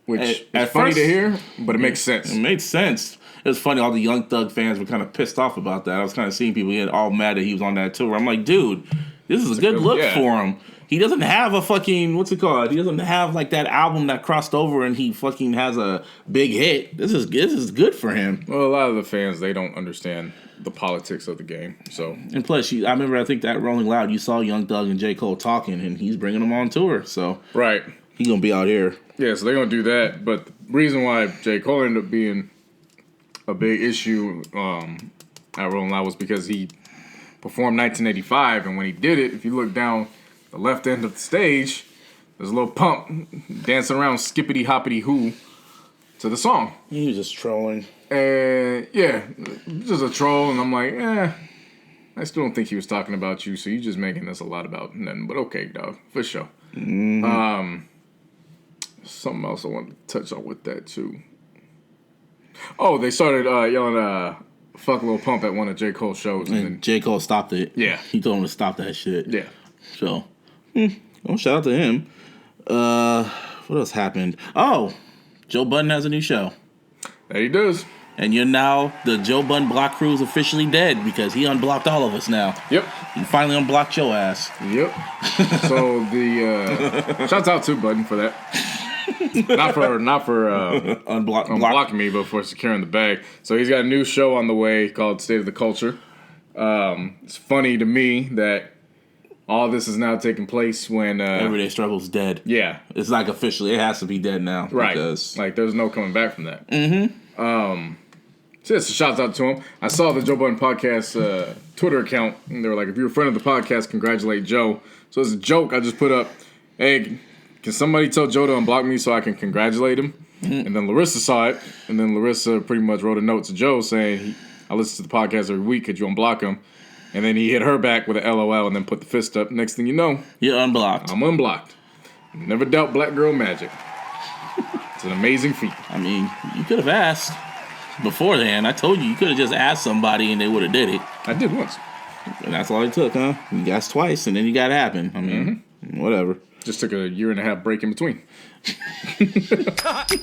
which at is funny first, to hear, but it makes sense. It makes sense. It was funny, all the Young Thug fans were kind of pissed off about that. I was kind of seeing people get all mad that he was on that tour. I'm like, dude, this is a good look for him. He doesn't have a fucking, what's it called? He doesn't have like that album that crossed over and he fucking has a big hit. This is good for him. Well, a lot of the fans, they don't understand the politics of the game. So, and plus, I remember, I think that Rolling Loud, you saw Young Thug and J. Cole talking, and he's bringing them on tour. So right, he's gonna be out here. Yeah, so they're gonna do that. But the reason why J. Cole ended up being a big issue at Rolling Loud was because he performed 1985, and when he did it, if you look down the left end of the stage, there's a little pump dancing around skippity hoppity hoo to the song. He was just trolling. And yeah, just a troll, and I'm like, I still don't think he was talking about you, so you're just making this a lot about nothing. But okay, dog, for sure. Mm-hmm. Something else I wanted to touch on with that too. Oh, they started yelling "fuck Lil Pump" at one of J. Cole's shows, and then J. Cole stopped it. Yeah. He told him to stop that shit. Yeah. So, well, shout out to him. What else happened? Oh, Joe Budden has a new show. That he does. And you're now, the Joe Budden block crew is officially dead because he unblocked all of us now. Yep. He finally unblocked your ass. Yep. So the shouts out to Budden for that. not for unblocking me, but for securing the bag. So he's got a new show on the way called State of the Culture. It's funny to me that all this is now taking place when Everyday Struggle's dead. Yeah. It's like officially, it has to be dead now. Right. Because like there's no coming back from that. So yes, shouts out to him. I saw the Joe Budden podcast Twitter account, and they were like, if you're a friend of the podcast, congratulate Joe. So as a joke, I just put up, hey, can somebody tell Joe to unblock me so I can congratulate him? And then Larissa saw it, and then Larissa pretty much wrote a note to Joe saying, I listen to the podcast every week, could you unblock him? And then he hit her back with an LOL and then put the fist up. Next thing you know, you're unblocked. I'm unblocked. Never doubt black girl magic. It's an amazing feat. I mean, you could have asked beforehand. I told you could have just asked somebody and they would have did it. I did once. And that's all it took, huh? You asked twice and then you got it happen. I mean, whatever. Just took a 1.5 year break in between. I'm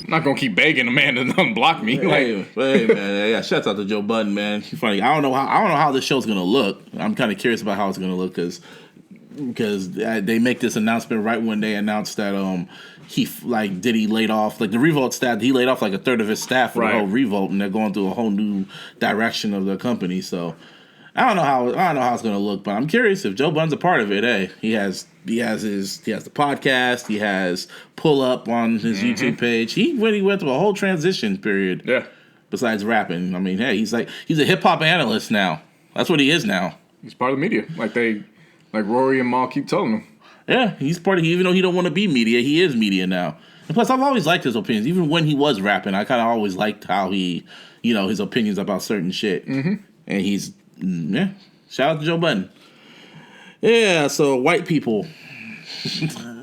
not gonna keep begging a man to unblock me. Hey, man, yeah, shouts out to Joe Budden, man. He's funny. I don't know how this show's gonna look. I'm kind of curious about how it's gonna look because they make this announcement right when they announced that Diddy laid off the Revolt staff. He laid off like a third of his staff for the whole Revolt, and they're going through a whole new direction of the company. So I don't know how it's gonna look, but I'm curious if Joe Budden's a part of it. Hey, he has the podcast. He has Pull Up on his YouTube page. He went through a whole transition period. Yeah. Besides rapping, I mean, hey, he's a hip hop analyst now. That's what he is now. He's part of the media, like Rory and Mal keep telling him. Yeah, he's part of. Even though he don't want to be media, he is media now. And plus, I've always liked his opinions. Even when he was rapping, I kind of always liked how he, his opinions about certain shit. And he's, shout out to Joe Budden. Yeah, so white people.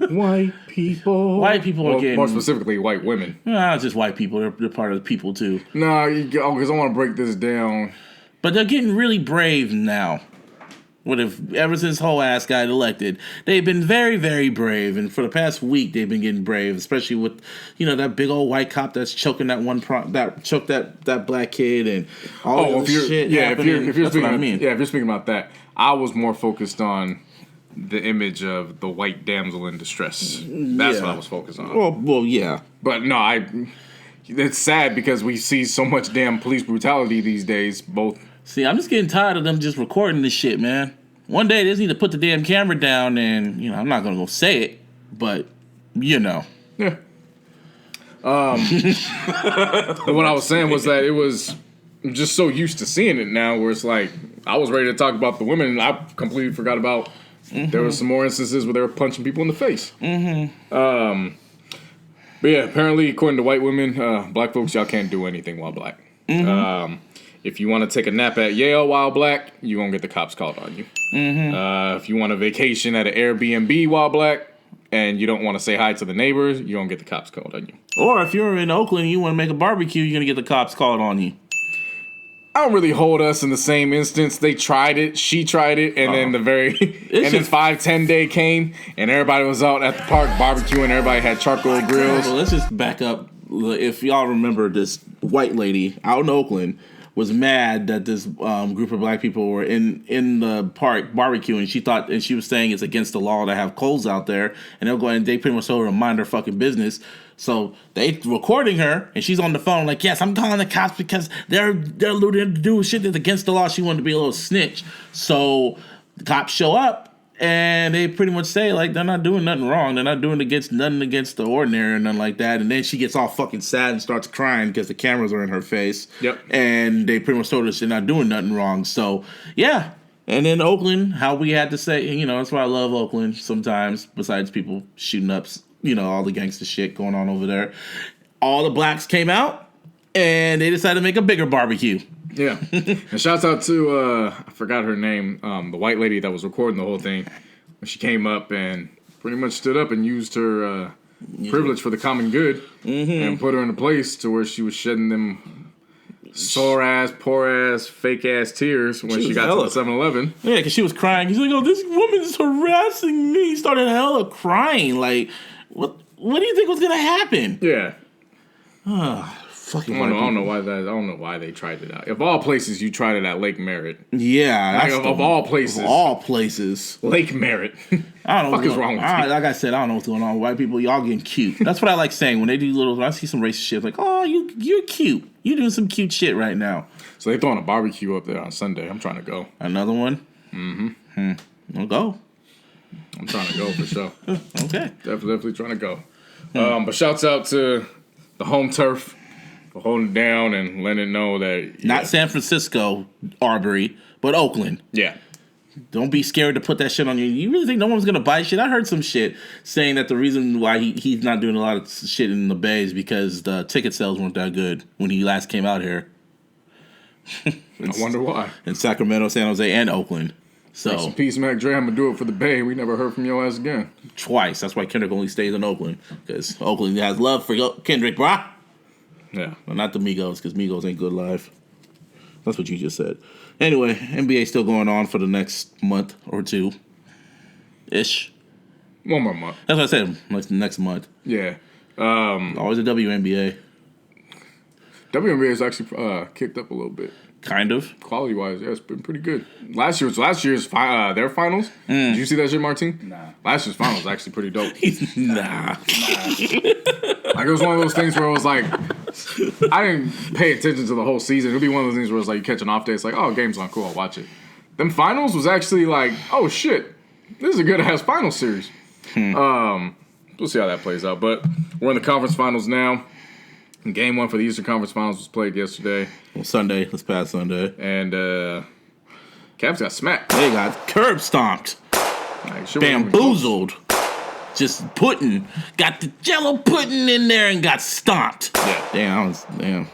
White people are getting... More specifically, white women. Not just white people. They're part of the people, too. No, because I want to break this down. But they're getting really brave now. Ever since whole ass got elected, they've been very, very brave. And for the past week, they've been getting brave, especially with, that big old white cop that's choking that choked that black kid and all this shit. Yeah, if you're that's speaking, what I mean. Yeah, if you're speaking about that, I was more focused on the image of the white damsel in distress. That's what I was focused on. Well, yeah. But no, it's sad because we see so much damn police brutality these days. See, I'm just getting tired of them just recording this shit, man. One day they just need to put the damn camera down and, I'm not going to go say it, but, Yeah. What I was saying was that it was I'm just so used to seeing it now where it's like, I was ready to talk about the women and I completely forgot about there were some more instances where they were punching people in the face. But yeah, apparently, according to white women, black folks, y'all can't do anything while black. If you want to take a nap at Yale while black, you won't get the cops called on you. If you want a vacation at an Airbnb while black and you don't want to say hi to the neighbors, you don't get the cops called on you. Or if you're in Oakland and you want to make a barbecue, you're going to get the cops called on you. I don't really hold us in the same instance. They tried it, she tried it, and then then 5-10 day came, and everybody was out at the park barbecuing. Everybody had charcoal grills. Well, let's just back up. If y'all remember, this white lady out in Oakland was mad that this group of black people were in the park barbecuing. She was saying it's against the law to have coals out there, and they pretty much told her to mind her fucking business. So they recording her, and she's on the phone like, yes, I'm calling the cops because they're alluding to do shit that's against the law. She wanted to be a little snitch. So the cops show up, and they pretty much say, like, they're not doing nothing wrong. They're not doing nothing against the ordinary or nothing like that. And then she gets all fucking sad and starts crying because the cameras are in her face. Yep. And they pretty much told her they're not doing nothing wrong. So, yeah. And then Oakland, how we had to say, that's why I love Oakland sometimes, besides people shooting up, all the gangster shit going on over there. All the blacks came out, and they decided to make a bigger barbecue. Yeah. And shouts out to, I forgot her name, the white lady that was recording the whole thing. When she came up and pretty much stood up and used her privilege for the common good and put her in a place to where she was shedding them sore ass, poor ass, fake ass tears when she got to the 7-Eleven. Yeah, because she was crying. He's like, "Oh, this woman's harassing me." He started hella crying. Like, what do you think was gonna happen? Yeah. Fucking. I don't know why they tried it out. Of all places, you tried it at Lake Merritt. Yeah, Like, of all places. Of all places. Lake Merritt. I don't know. What the fuck is wrong with you? Like I said, I don't know what's going on. White people, y'all getting cute. That's what I like saying when they do little. When I see some racist shit, like, "Oh, you're cute. You doing some cute shit right now." So they throwing a barbecue up there on Sunday. I'm trying to go. Another one. Mm-hmm. We'll go. I'm trying to go for sure. Okay. Definitely trying to go. But shouts out to the home turf for holding it down and letting it know that Not San Francisco, Arbery, but Oakland. Yeah. Don't be scared to put that shit on you. You really think no one's gonna buy shit? I heard some shit saying that the reason why he's not doing a lot of shit in the Bay is because the ticket sales weren't that good when he last came out here. I wonder why. In Sacramento, San Jose, and Oakland. So Rest in peace, Mac Dre. I'm gonna do it for the Bay. We never heard from your ass again. twice. That's why Kendrick only stays in Oakland, because Oakland has love for Kendrick, brah. Yeah. But not the Migos, because Migos ain't good live. That's what you just said. Anyway, NBA still going on for the next month or two. Ish. One more month. That's what I said. Next month. Yeah. Always a WNBA. WNBA has actually kicked up a little bit. Kind of. Quality wise, yeah, it's been pretty good. Last year's their finals. Did you see that shit, Martin? Nah. Last year's finals was actually pretty dope. Nah. Like, it was one of those things where it was like, I didn't pay attention to the whole season. It'd be one of those things where it's like you catch an off day, it's like, oh, game's on, cool, I'll watch it. Them finals was actually like, oh shit, this is a good ass final series. We'll see how that plays out. But we're in the conference finals now. Game 1 for the Eastern Conference Finals was played yesterday. Well, Sunday. This past Sunday. And Cavs got smacked. They got curb stomped. Like, shit Bamboozled. Just got the jello pudding in there and got stomped. Yeah. Damn.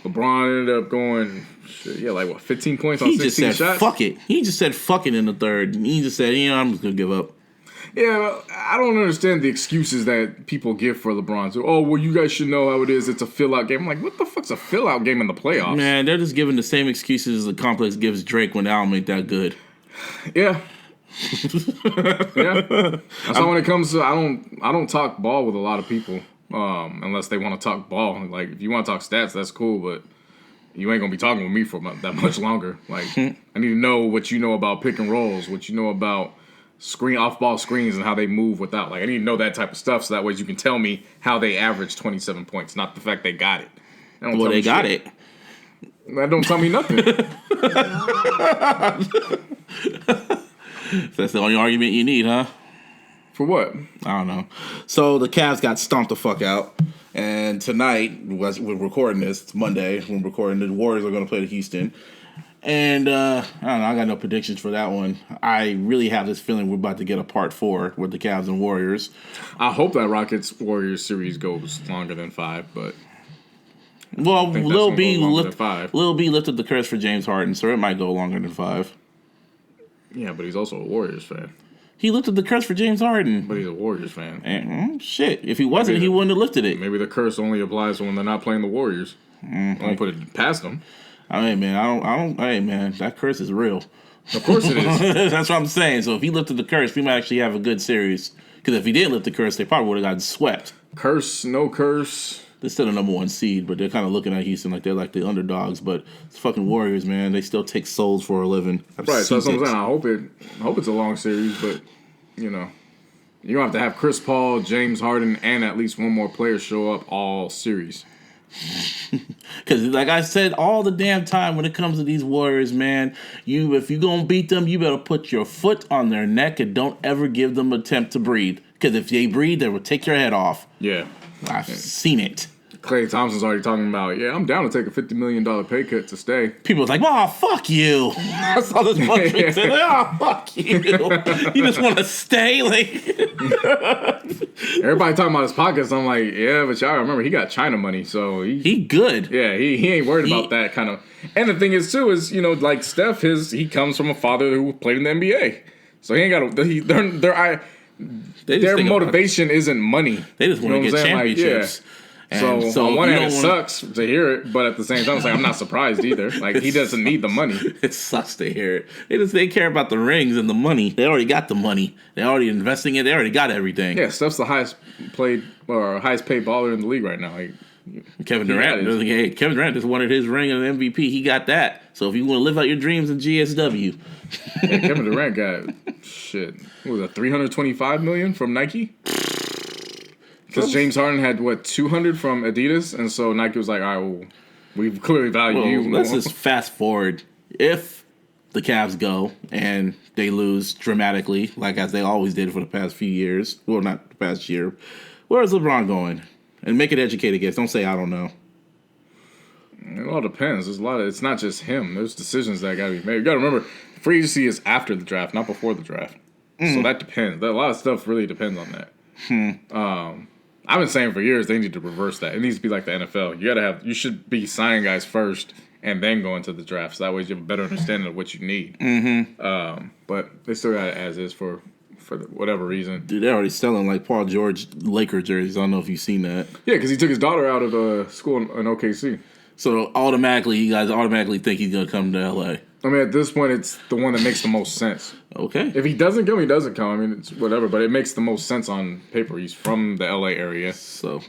LeBron ended up going, 15 points on 16 He just said, shots? fuck it. He just said, fuck it in the third. He just said, I'm just going to give up. Yeah, well, I don't understand the excuses that people give for LeBron. So, oh, well, you guys should know how it is. It's a fill-out game. I'm like, what the fuck's a fill-out game in the playoffs? Man, they're just giving the same excuses the complex gives Drake when Al ain't that good. Yeah. Yeah. That's why when it comes to, I don't talk ball with a lot of people unless they want to talk ball. Like, if you want to talk stats, that's cool, but you ain't going to be talking with me for that much longer. Like, I need to know what you know about pick and rolls, what you know about off-ball screens and how they move without. Like, I need to know that type of stuff so that way you can tell me how they average 27 points, not the fact they got it. Well, they got it. That don't tell me nothing. That's the only argument you need, huh? For what? I don't know. So the Cavs got stomped the fuck out. And tonight, we're recording this, it's Monday, when we're recording, the Warriors are going to play to Houston. And, I don't know, I got no predictions for that one. I really have this feeling we're about to get a part 4 with the Cavs and Warriors. I hope that Rockets-Warriors series goes longer than 5, but... Well, Lil B lifted lifted the curse for James Harden, so it might go longer than 5. Yeah, but he's also a Warriors fan. He lifted the curse for James Harden. But he's a Warriors fan. And, shit, if he wasn't, he wouldn't have lifted it. Maybe the curse only applies when they're not playing the Warriors. I don't put it past them. I mean, man, hey, man, that curse is real. Of course it is. That's what I'm saying. So if he lifted the curse, we might actually have a good series. Because if he didn't lift the curse, they probably would have gotten swept. Curse, no curse. They're still the number 1 seed, but they're kind of looking at Houston like they're like the underdogs. But it's fucking Warriors, man. They still take souls for a living. Right, so that's what I'm saying. I hope it's a long series, but, you know, you're going to have Chris Paul, James Harden, and at least one more player show up all series. Because, like I said, all the damn time when it comes to these Warriors, man, if you're going to beat them, you better put your foot on their neck and don't ever give them an attempt to breathe. Because if they breathe, they will take your head off. Yeah. I've seen it. Klay Thompson's already talking about, I'm down to take a $50 million pay cut to stay. People was like, oh, fuck you. I saw this one tweet saying, oh, fuck you. You just want to stay? Like, everybody talking about his pockets. I'm like, yeah, but y'all remember, he got China money, so he good. Yeah, he ain't worried about that kind of. And the thing is, too, is, like Steph, he comes from a father who played in the NBA. So he ain't got to, their motivation isn't money. They just want to get championships. So on one hand, it sucks to hear it, but at the same time, it's like I'm not surprised either. Like he doesn't need the money. It sucks to hear it. They care about the rings and the money. They already got the money. They're already investing it. They already got everything. Yeah, Steph's the highest paid baller in the league right now. Like, Kevin Durant. Kevin Durant just wanted his ring and an MVP. He got that. So if you want to live out your dreams in GSW, Kevin Durant got shit. What was it, $325 million from Nike? Because James Harden had, 200 from Adidas, and so Nike was like, all right, well, we clearly value you. Let's just fast forward. If the Cavs go and they lose dramatically, like as they always did for the past few years, well, not the past year, where is LeBron going? And make it educated guess. Don't say I don't know. It all depends. There's a lot of. It's not just him. There's decisions that got to be made. You got to remember, free agency is after the draft, not before the draft. So that depends. A lot of stuff really depends on that. I've been saying for years they need to reverse that. It needs to be like the NFL. You should be signing guys first and then go into the draft. So that way you have a better understanding of what you need. But they still got it as is for whatever reason. Dude, they're already selling like Paul George Laker jerseys. I don't know if you've seen that. Yeah, because he took his daughter out of school in OKC. So you guys automatically think he's going to come to LA. I mean, at this point, it's the one that makes the most sense. Okay. If he doesn't come, he doesn't come. I mean, it's whatever, but it makes the most sense on paper. He's from the LA area. So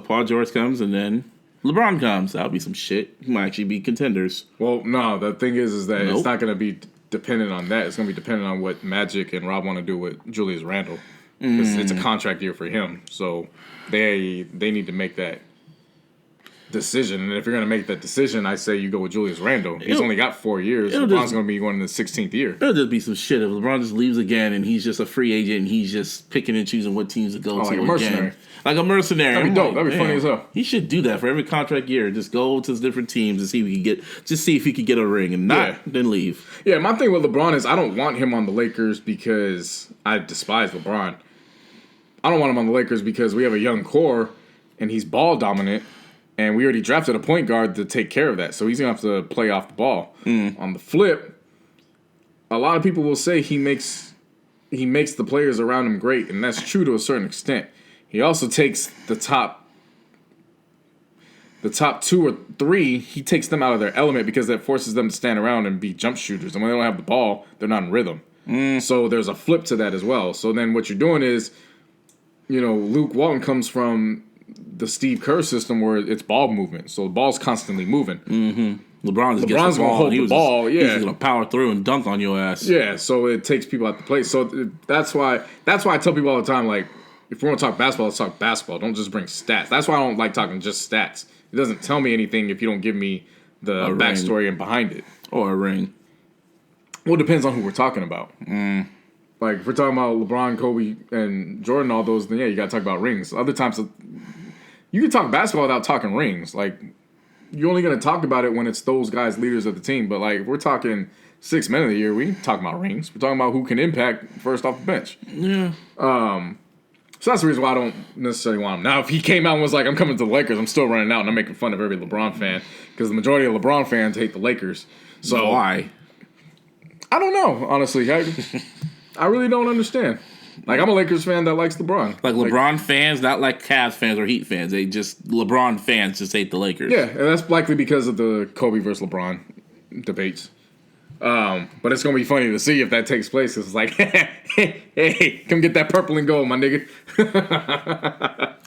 Paul George comes and then LeBron comes. That'll be some shit. He might actually be contenders. Well, no, the thing is that it's not going to be dependent on that. It's going to be dependent on what Magic and Rob want to do with Julius Randle. Because it's a contract year for him. So they need to make that decision. And if you're going to make that decision, I say you go with Julius Randle. He's only got 4 years. LeBron's going to be going in the 16th year. It'll just be some shit if LeBron just leaves again and he's just a free agent and he's just picking and choosing what teams to go to like a mercenary. Again. Like a mercenary. That'd be dope. That'd be funny as hell. He should do that for every contract year. Just go to different teams and see if he could get a ring and then leave. Yeah, my thing with LeBron is I don't want him on the Lakers because I despise LeBron. I don't want him on the Lakers because we have a young core and he's ball dominant. And we already drafted a point guard to take care of that. So he's going to have to play off the ball. On the flip, a lot of people will say he makes the players around him great. And that's true to a certain extent. He also takes the top 2 or 3, he takes them out of their element because that forces them to stand around and be jump shooters. And when they don't have the ball, they're not in rhythm. So there's a flip to that as well. So then what you're doing is, Luke Walton comes from the Steve Kerr system where it's ball movement. So the ball's constantly moving. LeBron's going to hold the ball. He's going to power through and dunk on your ass. Yeah, so it takes people out the play. So that's why I tell people all the time, like, if we want to talk basketball, let's talk basketball. Don't just bring stats. That's why I don't like talking just stats. It doesn't tell me anything if you don't give me the backstory and behind it. Or a ring. Well, it depends on who we're talking about. Like, if we're talking about LeBron, Kobe, and Jordan, all those, then you got to talk about rings. Other times, you can talk basketball without talking rings. Like, you're only going to talk about it when it's those guys, leaders of the team. But, like, if we're talking 6 men of the year, we ain't talking about rings. We're talking about who can impact first off the bench. Yeah. So that's the reason why I don't necessarily want him. Now, if he came out and was like, I'm coming to the Lakers, I'm still running out and I'm making fun of every LeBron fan because the majority of LeBron fans hate the Lakers. So why? I don't know, honestly. I really don't understand. Like, I'm a Lakers fan that likes LeBron. Like LeBron fans, not like Cavs fans or Heat fans. They just, LeBron fans just hate the Lakers. Yeah, and that's likely because of the Kobe versus LeBron debates. But it's going to be funny to see if that takes place. It's like, hey, come get that purple and gold, my nigga.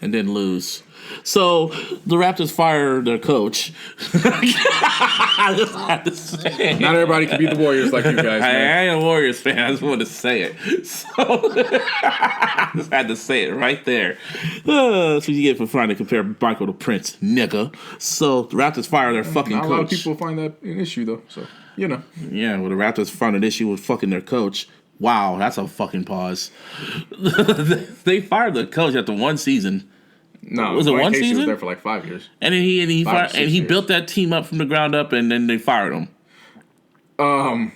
And then lose. So the Raptors fire their coach. I just had to say it. Not everybody can beat the Warriors like you guys, man. I ain't a Warriors fan. I just wanted to say it. So I just had to say it right there. That's what you get for trying to compare Michael to Prince, nigga. So the Raptors fire their fucking coach. A lot of people find that an issue, though. So, Yeah, well, the Raptors found an issue with fucking their coach. Wow, that's a fucking pause. They fired the coach after one season. No, was it one Casey season? Was there for like 5 years. And then he built that team up from the ground up, and then they fired him.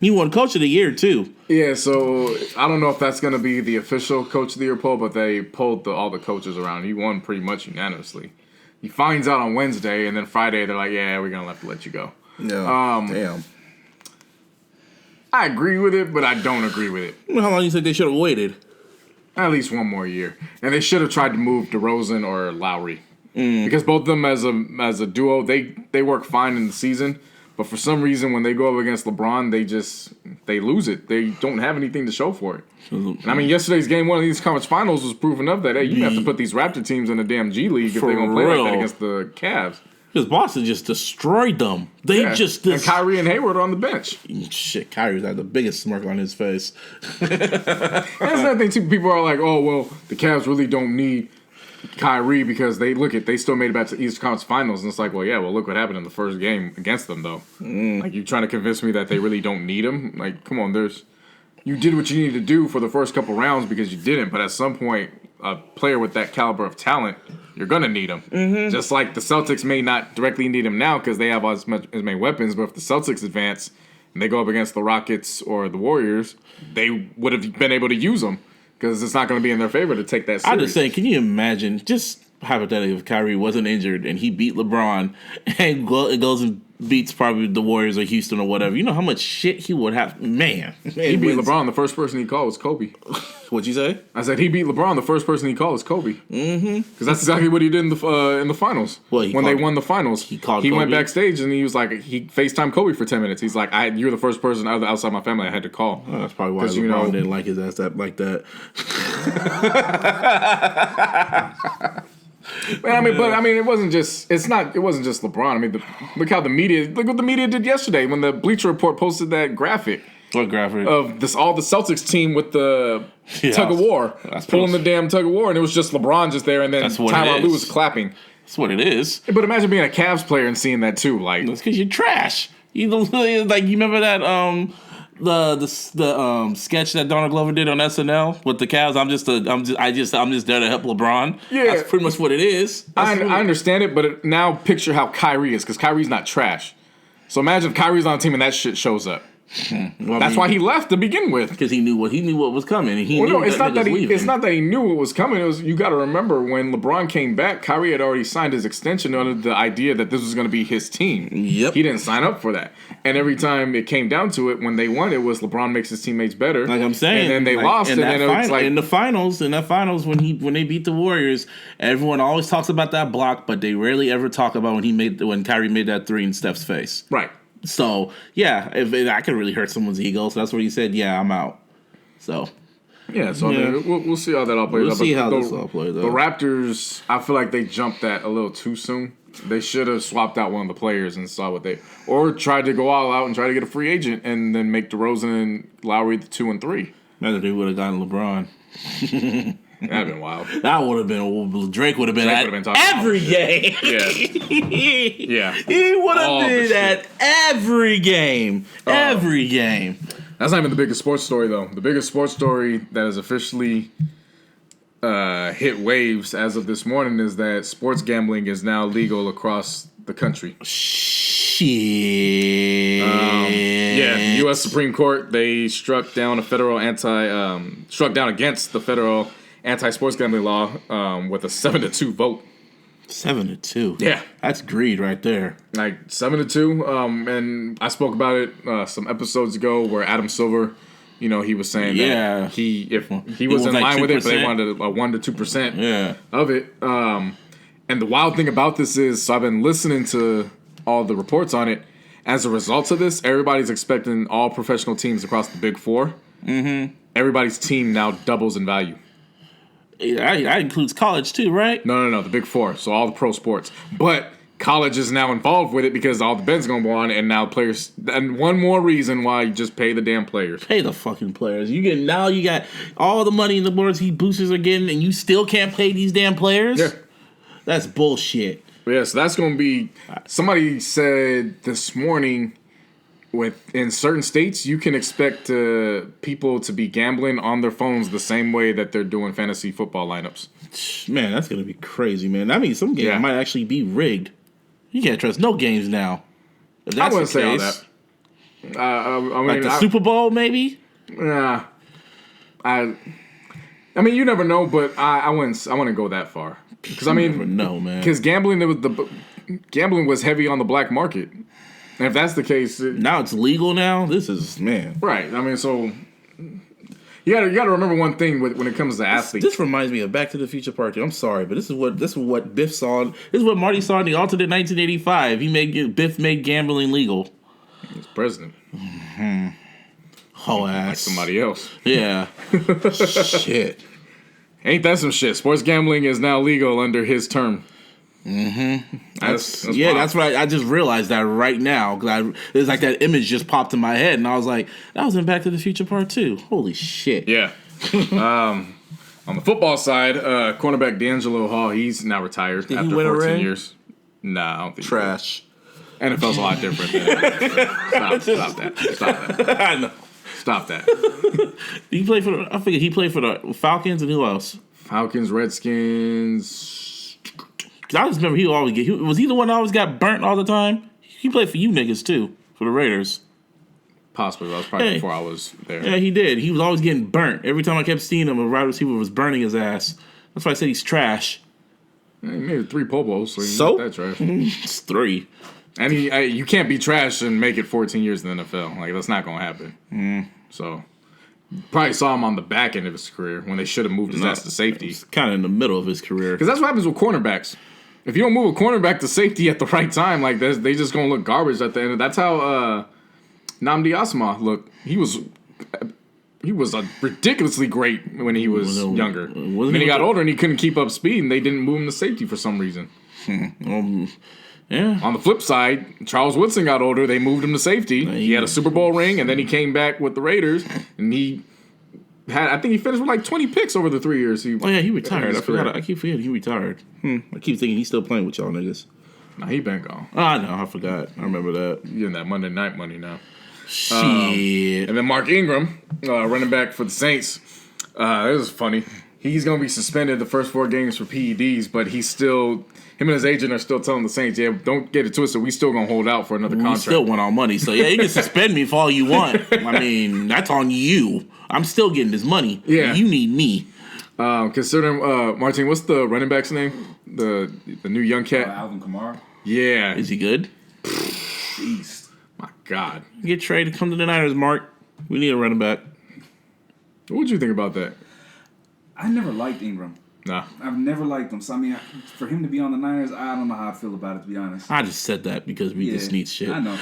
He won Coach of the Year too. Yeah, so I don't know if that's going to be the official Coach of the Year poll, but they polled all the coaches around. He won pretty much unanimously. He finds out on Wednesday, and then Friday they're like, "Yeah, we're gonna have to let you go." Yeah. Damn. I agree with it, but I don't agree with it. How long do you think they should have waited? At least one more year. And they should have tried to move DeRozan or Lowry. Because both of them as a duo, they work fine in the season. But for some reason, when they go up against LeBron, they lose it. They don't have anything to show for it. And I mean, yesterday's game one of these conference finals was proving up that, hey, you have to put these Raptor teams in the damn G League if they're going to play like that against the Cavs. Because Boston just destroyed them. And Kyrie and Hayward are on the bench. Shit, Kyrie's had the biggest smirk on his face. That's another thing, too. People are like, oh, well, the Cavs really don't need Kyrie because they still made it back to the Eastern Conference Finals. And it's like, well, yeah, look what happened in the first game against them, though. Like, you're trying to convince me that they really don't need him? Like, come on, you did what you needed to do for the first couple rounds because you didn't. But at some point, a player with that caliber of talent, you're going to need him. Just like the Celtics may not directly need him now because they have as many weapons, but if the Celtics advance and they go up against the Rockets or the Warriors, they would have been able to use him because it's not going to be in their favor to take that series. I'm just saying, can you imagine, just hypothetically, if Kyrie wasn't injured and he beat LeBron and goes and beats probably the Warriors or Houston or whatever, you know how much shit he would have? Man he beat LeBron. The first person he called was Kobe. What'd you say? I said he beat LeBron. The first person he called was Kobe. Because that's exactly what he did in the finals. Well, when they won the finals, he went backstage and he was like, he FaceTimed Kobe for 10 minutes. He's like, you're the first person outside my family I had to call. Oh, that's probably why LeBron didn't like his ass like that. It wasn't just LeBron. I mean, look what the media did yesterday when the Bleacher Report posted that graphic. What graphic? Of all the Celtics team with the tug of war, pulling the damn tug of war, and it was just LeBron just there, and then Tyronn Lue was clapping. That's what it is. But imagine being a Cavs player and seeing that too. Like, it's because you're trash. You remember that the sketch that Donald Glover did on SNL with the Cavs? I'm just there to help LeBron. Yeah, that's pretty much what it is. I understand it, but now picture how Kyrie is, because Kyrie's not trash. So imagine if Kyrie's on a team and that shit shows up. That's why he left to begin with, because he knew what was coming. And it's not that he knew what was coming. It was, you got to remember, when LeBron came back, Kyrie had already signed his extension under the idea that this was going to be his team. Yep, he didn't sign up for that. And every time it came down to it, when they won, it was LeBron makes his teammates better. Like I'm saying, and then they lost. And then it was like in the finals when they beat the Warriors, everyone always talks about that block, but they rarely ever talk about when Kyrie made that three in Steph's face. Right. So, yeah, if that could really hurt someone's ego. So that's where he said, yeah, I'm out. So, yeah, so yeah. I mean, we'll see how that all plays out. We'll see how this all plays out. The Raptors, I feel like they jumped that a little too soon. They should have swapped out one of the players and saw or tried to go all out and try to get a free agent and then make DeRozan and Lowry the 2 and 3. Imagine they would have gotten LeBron. That'd have been wild. That would have been Drake would have been at every game. Yeah. Yeah. He would have been at every game. Every game. That's not even the biggest sports story, though. The biggest sports story that has officially hit waves as of this morning is that sports gambling is now legal across the country. Shit. Yeah, the U.S. Supreme Court, they struck down against the federal anti-sports gambling law with a 7-2 vote. 7-2. Yeah, that's greed right there. Like 7-2. And I spoke about it some episodes ago where Adam Silver, he was saying that he was in line with it, but they wanted a 1% to 2% of it. And the wild thing about this is, so I've been listening to all the reports on it. As a result of this, everybody's expecting all professional teams across the Big Four. Mm-hmm. Everybody's team now doubles in value. That includes college too, right? No, the Big Four. So all the pro sports. But college is now involved with it because all the bet's going to go on, and now players. And one more reason why you just pay the damn players. Pay the fucking players. You got all the money in the boards boosters are getting, and you still can't pay these damn players? Yeah. That's bullshit. Yeah, so that's going to be. Somebody said this morning, in certain states, you can expect people to be gambling on their phones the same way that they're doing fantasy football lineups. Man, that's going to be crazy, man. That means some games might actually be rigged. You can't trust no games now. If that's I wouldn't the case, say all that. I mean, like the Super Bowl, maybe? Nah. I mean, you never know, but I wouldn't go that far. Because I mean, never know, man. Because gambling was heavy on the black market. And if that's the case, Now it's legal now. This is, man. right. I mean, so you gotta remember one thing when it comes to athletes. This reminds me of Back to the Future Part 2. I'm sorry, but this is what Biff saw. This is what Marty saw in the alternate 1985. Biff made gambling legal. He's president. Oh, ass. Like somebody else. Yeah. Shit. Ain't that some shit? Sports gambling is now legal under his term. That's wild. That's right. I just realized that right now because it's like that image just popped in my head, and I was like, "That was in Back to the Future Part 2." Holy shit! Yeah. On the football side, cornerback D'Angelo Hall, he's now retired Did he after win a 14 ring? years. Nah, I don't think Trash. NFL's a lot different than that. Stop that. I know. Stop that. He played for. I forget. He played for the Falcons and who else? Falcons, Redskins. Cause I just remember he always was he the one that always got burnt all the time? He played for you niggas too for the Raiders. Possibly. That was probably before I was there. Yeah, he did. He was always getting burnt. Every time I kept seeing him, a wide receiver was burning his ass. That's why I said he's trash. Yeah, he made 3 Pro Bowls, so he's So? not that trash. It's 3. And you can't be trash and make it 14 years in the NFL. Like, that's not going to happen. So, probably saw him on the back end of his career when they should have moved his ass to safety. Kind of in the middle of his career. Because that's what happens with cornerbacks. If you don't move a cornerback to safety at the right time, like they just going to look garbage at the end. That's how Nnamdi Asomugha looked. He was ridiculously great when he was younger. Then he got older and he couldn't keep up speed, and they didn't move him to safety for some reason. Yeah. On the flip side, Charles Woodson got older. They moved him to safety. He had a Super Bowl ring, and then he came back with the Raiders, and I think he finished with like 20 picks over the 3 years. He retired. I forgot. I keep forgetting he retired. I keep thinking he's still playing with y'all niggas. Nah, he been gone. Oh, no, I forgot. I remember that. He's in that Monday night money now. Shit. And then Mark Ingram, running back for the Saints. This is funny. He's going to be suspended the first 4 games for PEDs, but him and his agent are still telling the Saints, yeah, don't get it twisted. We still going to hold out for another contract. We still want our money. So, yeah, you can suspend me for all you want. I mean, that's on you. I'm still getting this money. Yeah. You need me. Considering, Martin, what's the running back's name? The new young cat? Alvin Kamara. Yeah. Is he good? Beast. My God. Get traded. Come to the Niners, Mark. We need a running back. What would you think about that? I never liked Ingram. Nah. I've never liked him. So, I mean, for him to be on the Niners, I don't know how I feel about it, to be honest. I just said that because we just need shit. I know.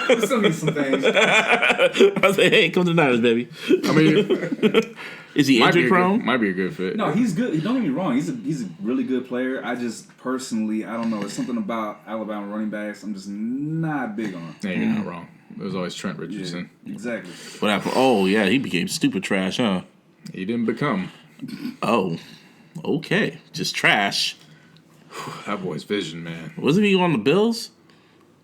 We still need some things. I say, hey, come to the Niners, baby. I mean, is he injury prone? Might be a good fit. No, he's good. Don't get me wrong. He's a really good player. I just personally, I don't know. It's something about Alabama running backs I'm just not big on. Yeah, you're not wrong. There's always Trent Richardson. Yeah, exactly. What happened? Oh, yeah, he became stupid trash, huh? He didn't become. Oh, okay. Just trash. That boy's vision, man. Wasn't he on the Bills?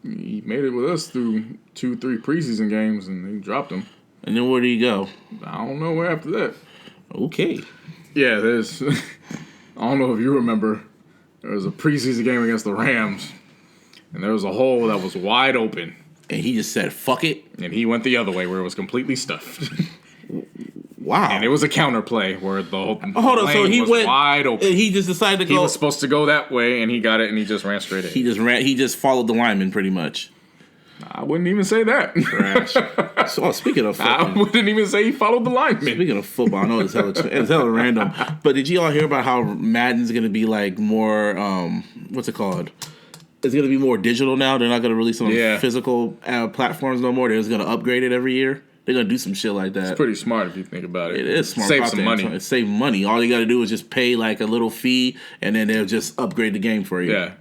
He made it with us through 2-3 preseason games, and they dropped him. And then where did he go? I don't know where after that. Okay. Yeah, there's... I don't know if you remember. There was a preseason game against the Rams, and there was a hole that was wide open. And he just said, fuck it. And he went the other way where it was completely stuffed. Wow. And it was a counter play where the whole Hold on, so he was went wide open. And he just decided to go. He was supposed to go that way, and he got it, and he just ran straight ahead. He just followed the lineman pretty much. I wouldn't even say that. Trash. So speaking of football, I wouldn't even say he followed the lineman. Speaking of football, I know it's hella random. But did you all hear about how Madden's going to be like more, what's it called? It's going to be more digital now. They're not going to release it on physical platforms no more. They're just going to upgrade it every year. They're going to do some shit like that. It's pretty smart if you think about it. It is smart. Save some money. It save money. All you got to do is just pay like a little fee, and then they'll just upgrade the game for you. Yeah.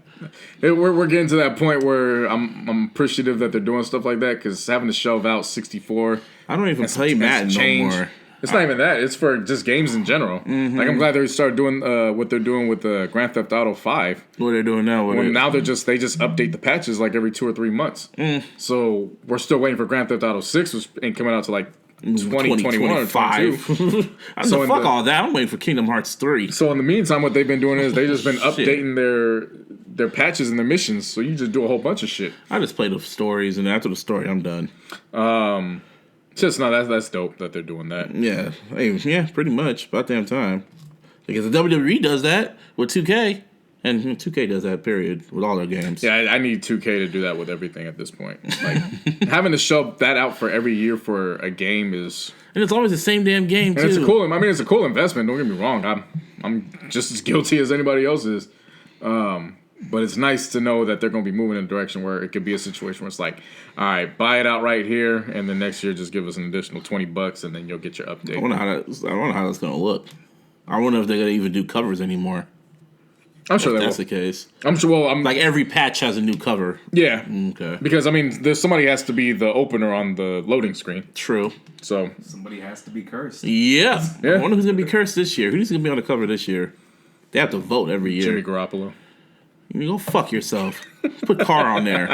We're getting to that point where I'm appreciative that they're doing stuff like that, because having to shelve out 64. I don't even play Madden no more. It's not even that. It's for just games in general. Mm-hmm. Like, I'm glad they started doing what they're doing with Grand Theft Auto 5. What are they doing now? Now they just update the patches like every 2 or 3 months. So we're still waiting for Grand Theft Auto 6, which ain't coming out to like 2021 or 22. So fuck all that. I'm waiting for Kingdom Hearts 3. So in the meantime, what they've been doing is they've just been updating their patches and their missions. So you just do a whole bunch of shit. I just play the stories, and after the story, I'm done. That's dope that they're doing that. Yeah, pretty much. About damn time. Because the WWE does that with 2K. And 2K does that, period, with all their games. Yeah, I need 2K to do that with everything at this point. Like, having to show that out for every year for a game is... And it's always the same damn game, too. And it's a cool investment, don't get me wrong. I'm just as guilty as anybody else is. But it's nice to know that they're going to be moving in a direction where it could be a situation where it's like, all right, buy it out right here, and then next year just give us an additional $20, and then you'll get your update. I wonder how that's going to look. I wonder if they're going to even do covers anymore. I'm sure that's the case. I'm sure. Well, like every patch has a new cover. Yeah. Okay. Because there's somebody has to be the opener on the loading screen. True. So somebody has to be cursed. Yeah. I wonder who's gonna be cursed this year. Who's gonna be on the cover this year? They have to vote every year. Jimmy Garoppolo. You go fuck yourself. Put Carr on there.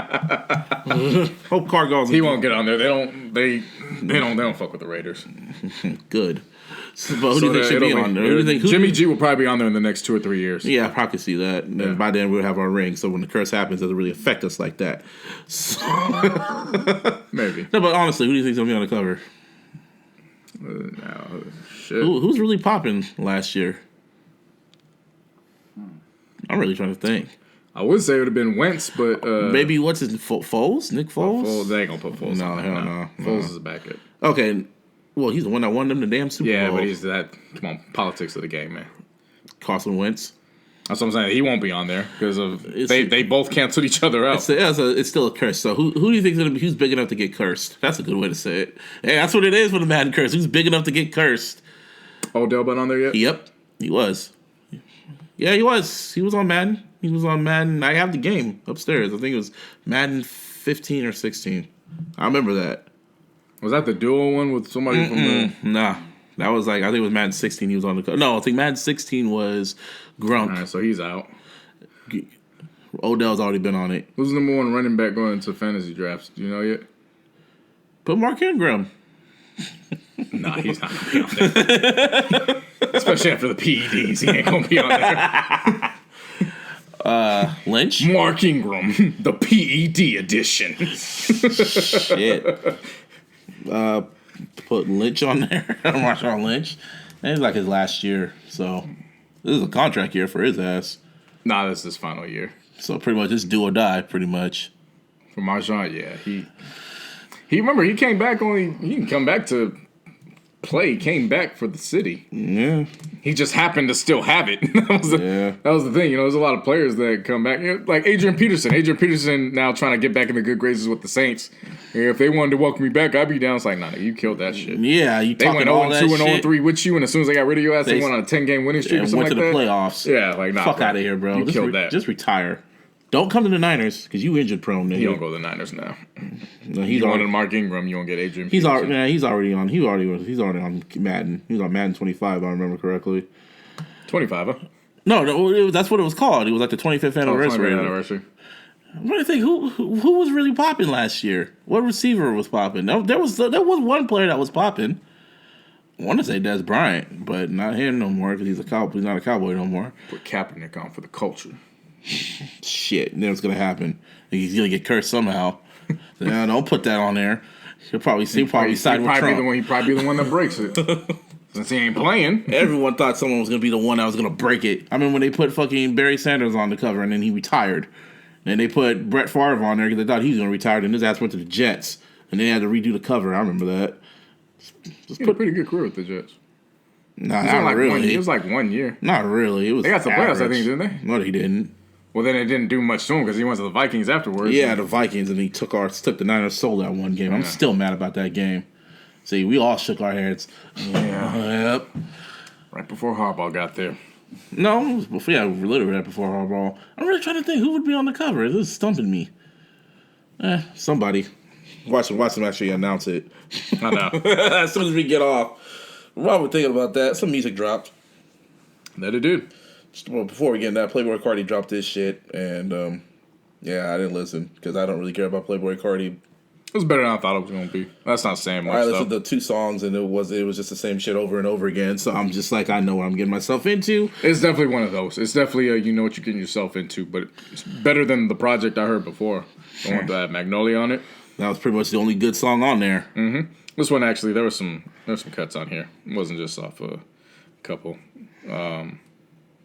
Hope Carr goes. He won't get on there. They don't fuck with the Raiders. Good. But who do you think should be on there? Jimmy G will probably be on there in the next 2 or 3 years. Yeah, I probably could see that. And by then we'll have our ring. So when the curse happens, it doesn't really affect us like that. So maybe. No, but honestly, who do you think's gonna be on the cover? Shit. Who's really popping last year? I'm really trying to think. I would say it would have been Wentz, but maybe what's his Foles? Nick Foles? They ain't gonna put Foles. No, hell no. Foles is a backup. Okay, well he's the one that won them the damn Super Bowl. Yeah, but he's that. Come on, politics of the game, man. Carson Wentz. That's what I'm saying. He won't be on there because of they both canceled each other out. It's still a curse. So who do you think is gonna be? Who's big enough to get cursed? That's a good way to say it. Hey, that's what it is for the Madden curse. Who's big enough to get cursed? Odell been on there yet? Yep, he was. Yeah, he was. He was on Madden. He was on Madden. I have the game upstairs. I think it was Madden 15 or 16. I remember that. Was that the duo one with somebody from the... Nah. That was I think it was Madden 16 he was on the... No, I think Madden 16 was Grunk. All right, so he's out. Odell's already been on it. Who's the number 1 running back going into fantasy drafts? Do you know yet? Put Mark Ingram. Nah, he's not going to be on there. Especially after the PEDs. He ain't going to be on there. Lynch? Mark Ingram, the PED edition. Shit. Put Lynch on there. Marshawn Lynch. And it's like his last year, so this is a contract year for his ass. Nah, this is his final year. So pretty much it's do or die, pretty much. For Marshawn, yeah. He remember, he came back he didn't come back to play. He came back for the city. Yeah. He just happened to still have it. That was the thing. There's a lot of players that come back. Like Adrian Peterson. Adrian Peterson now trying to get back in the good graces with the Saints. If they wanted to welcome me back, I'd be down. It's like, nah, you killed that shit. Yeah, they went 0-2 and 0-3 with you, and as soon as they got rid of your ass, they went on a 10-game winning streak or something like that. Went to the playoffs. Yeah, like, nah. Fuck out of here, bro. You killed that. Just retire. Don't come to the Niners because you injured prone. Nigga. He don't go to the Niners now. No, he's already on Mark Ingram. You won't get Adrian. He's already on. He's already on Madden. He was on Madden 25. If I remember correctly. 25. Huh? No, that's what it was called. It was like the 25th anniversary. I'm trying to think who was really popping last year. What receiver was popping? There was one player that was popping. I want to say Des Bryant, but not him no more because he's not a Cowboy no more. Put Kaepernick on for the culture. Shit, then what's gonna happen? He's gonna get cursed somehow. Don't put that on there. He'll probably side with Trump. He'd probably be the one that breaks it. Since he ain't playing. Everyone thought someone was gonna be the one that was gonna break it. I remember when they put fucking Barry Sanders on the cover and then he retired. And they put Brett Favre on there because they thought he was gonna retire. And his ass went to the Jets, and they had to redo the cover. I remember that. He had a pretty good career with the Jets. Nah, not really. It was like 1 year. Not really. It was. They got the playoffs, I think, didn't they? No, he didn't. Well, then it didn't do much to him because he went to the Vikings afterwards. Yeah, the Vikings, and he took the Niners soul that one game. I'm still mad about that game. See, we all shook our heads. Yeah. Yep. Right before Harbaugh got there. No, it was before, literally right before Harbaugh. I'm really trying to think who would be on the cover. This is stumping me. Somebody. Watch them actually announce it. I know. As soon as we get off. While we're thinking about that, some music dropped. That it did. Before we get into that, Playboi Carti dropped this shit, and I didn't listen because I don't really care about Playboi Carti. It was better than I thought it was going to be. That's not saying much. I listened to 2 songs, and it was just the same shit over and over again. So I'm just like, I know what I'm getting myself into. It's definitely one of those. It's definitely you know what you're getting yourself into, but it's better than the project I heard before. The one that had Magnolia on it. That was pretty much the only good song on there. Mm-hmm. This one actually, there were some cuts on here. It wasn't just off a couple.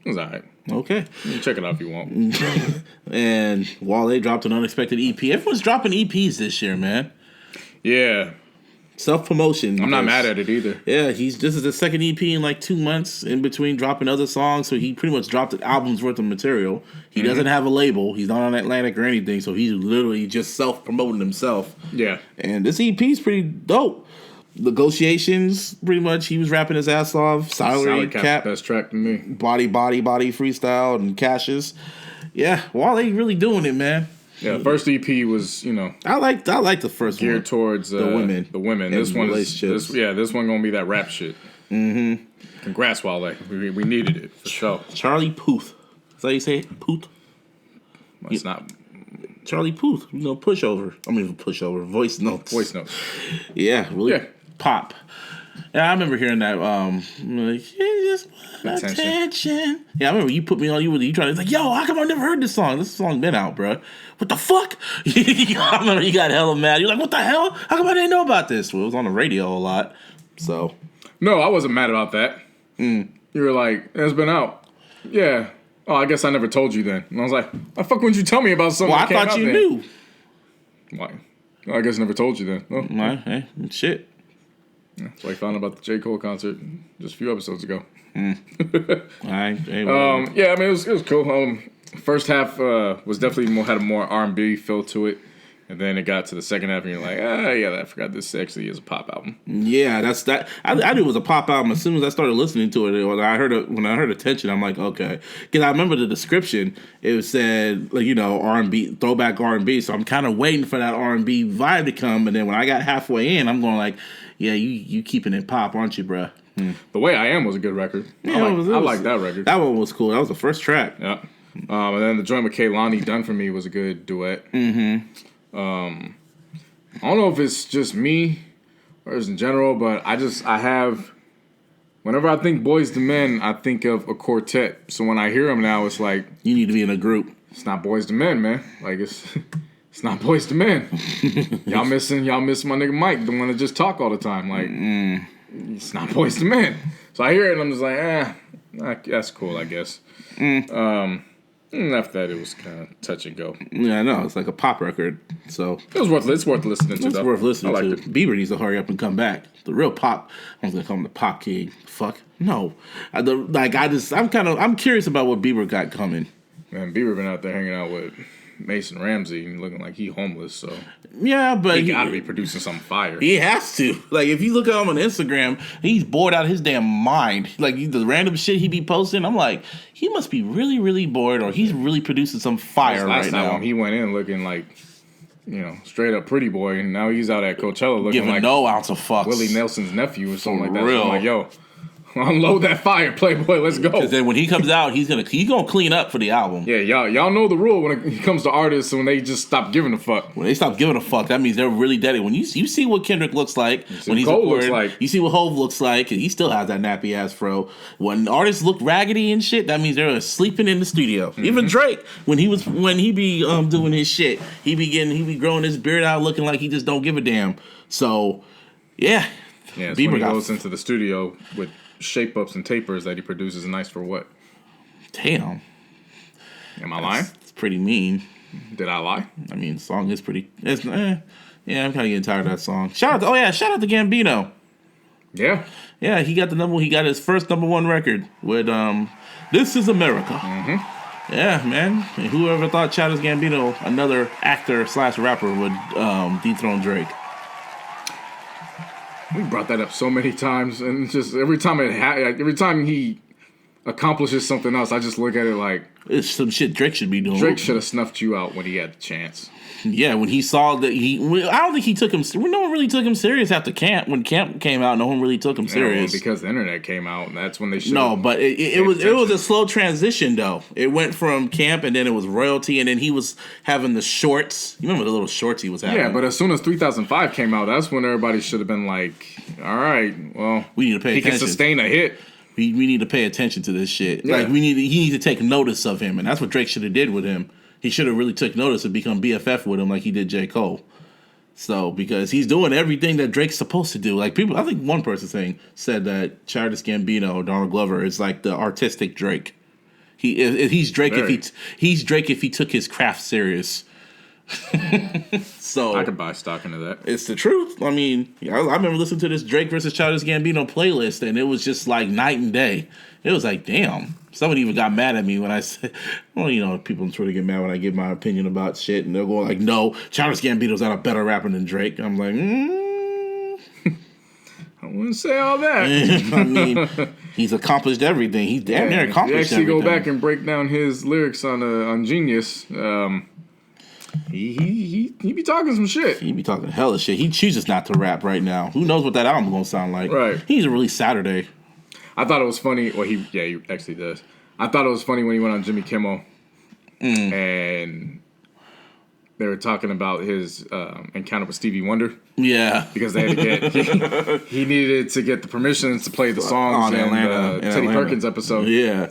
It was alright. Okay. You can check it out if you want. And Wale dropped an unexpected EP. Everyone's dropping EPs this year, man. Yeah. Self-promotion. I'm not mad at it either. Yeah, this is the second EP in like 2 months in between dropping other songs, so he pretty much dropped an album's worth of material. He doesn't have a label. He's not on Atlantic or anything, so he's literally just self-promoting himself. Yeah. And this EP is pretty dope. Negotiations, pretty much, he was rapping his ass off. Salary Cap. Best track to me. Body freestyle and Cashes. Yeah, Wale really doing it, man. Yeah, the first EP was, I like the first geared one. towards the women. The women. And This one relationships. this one gonna be that rap shit. Mm-hmm. Congrats, Wale. We needed it for sure. Charlie Puth. Is that how you say it? Puth? Well, it's not Charlie Puth. Pushover. Voicenotes. Voicenotes. Yeah, really Yeah. pop. Yeah, I remember hearing that. Like, you just want attention. Yeah, I remember you put me on. You trying to like, yo, how come I never heard this song? This song's been out, bro. What the fuck? I remember you got hella mad. You're like, what the hell? How come I didn't know about this? Well, it was on the radio a lot. So, no, I wasn't mad about that. You were like, it's been out. Yeah. Oh, I guess I never told you then. And I was like, why the fuck wouldn't you tell me about something? Well, I thought you knew. Why? Well, I guess I never told you then. Oh. Hey, shit. That's why I found out about the J. Cole concert just a few episodes ago. All right. Hey, yeah, I mean, it was cool. First half was definitely had a more R&B feel to it. And then it got to the second half, and you're like, yeah, I forgot this actually is a pop album. Yeah, that's that. I knew it was a pop album as soon as I started listening to it. When I heard Attention, I'm like, okay, because I remember the description. It said R&B, throwback R&B. So I'm kind of waiting for that R&B vibe to come. And then when I got halfway in, I'm going like, yeah, you keeping it pop, aren't you, bruh? The Way I Am was a good record. Yeah, I like that record. That one was cool. That was the first track. Yeah. And then the joint with Kehlani, Done For Me, was a good duet. Mm-hmm. I don't know if it's just me or it's in general, but I have, whenever I think Boys to Men, I think of a quartet. So when I hear them now, it's like, you need to be in a group. It's not Boys to Men, man. Like it's not Boys to Men. y'all missing my nigga Mike, the one that just talk all the time. Like it's not Boys to Men. So I hear it and I'm just like, that's cool, I guess. And after that, it was kind of touch and go. Yeah, I know. It's like a pop record. So it's worth listening to. It's worth listening to. It. Bieber needs to hurry up and come back. The real pop. I was gonna call him the pop king. Fuck no. I'm curious about what Bieber got coming. Man, Bieber been out there hanging out with Mason Ramsey and looking like he homeless. So yeah, but he gotta be producing some fire. He has to. Like if you look at him on Instagram, he's bored out of his damn mind. Like the random shit he be posting, I'm like, he must be really, really bored, or he's really producing some fire right now. Last time he went in looking like, straight up pretty boy, and now he's out at Coachella looking giving like no ounce of fucks. Willie Nelson's nephew or something like that. Real. So I'm like, yo, unload that fire, Playboy. Let's go. Because then when he comes out, he's gonna clean up for the album. Yeah, y'all know the rule when it comes to artists when they just stop giving a fuck. When they stop giving a fuck, that means they're really dedicated. When you see what Kendrick looks like when he's recording, you see what Hove looks like, and he still has that nappy ass fro. When artists look raggedy and shit, that means they're sleeping in the studio. Mm-hmm. Even Drake, when he be doing his shit, he be growing his beard out, looking like he just don't give a damn. So yeah, Bieber when he goes into the studio with shape ups and tapers that he produces nice for what? Damn. Am I lying? It's pretty mean. Did I lie? I mean, the song is pretty. Yeah, I'm kind of getting tired of that song. Shout out to Gambino. Yeah. Yeah, he got his first #1 record with "This Is America." Mm-hmm. Yeah, man. And whoever thought Childish Gambino, another actor / rapper, would dethrone Drake. We brought that up so many times, and just every time he accomplishes something else, I just look at it like it's some shit Drake should be doing. Drake should have snuffed you out when he had the chance. Yeah, when he saw that I don't think he took him. No one really took him serious after Camp. When Camp came out, no one really took him serious. Because the internet came out, and that's when they should. No, but it was a slow transition though. It went from Camp, and then it was Royalty, and then he was having the shorts. You remember the little shorts he was having? Yeah, but as soon as 3005 came out, that's when everybody should have been like, "All right, well, we need to pay attention. He can sustain a hit." We need to pay attention to this shit. Yeah. Like he need to take notice of him, and that's what Drake should have did with him. He should have really took notice and become BFF with him like he did J. Cole. So, because he's doing everything that Drake's supposed to do. Like people, I think one person said that Childish Gambino, Donald Glover, is like the artistic Drake. He's Drake Very. he's Drake if he took his craft serious. So I could buy stock into that. it's the truth. I mean, I remember listening to this Drake versus Childish Gambino playlist, and it was just like night and day. It was like, damn. Someone even got mad at me when I said, well, you know, people on Twitter get mad when I give my opinion about shit, and they're going like, no, Childish Gambino's not a better rapper than Drake. I'm like, I wouldn't say all that. I mean, he's accomplished everything. He's damn near If you accomplished actually everything. go back and break down his lyrics on Genius, he be talking some shit. He be talking hella shit. He chooses not to rap right now. Who knows what that album's gonna sound like? Right. He needs to release Saturday. I thought it was funny. Well, he actually does. I thought it was funny when he went on Jimmy Kimmel and they were talking about his encounter with Stevie Wonder Yeah. because they had to get he needed to get the permissions to play the songs On in Atlanta, the in Teddy Atlanta. Perkins episode. Yeah.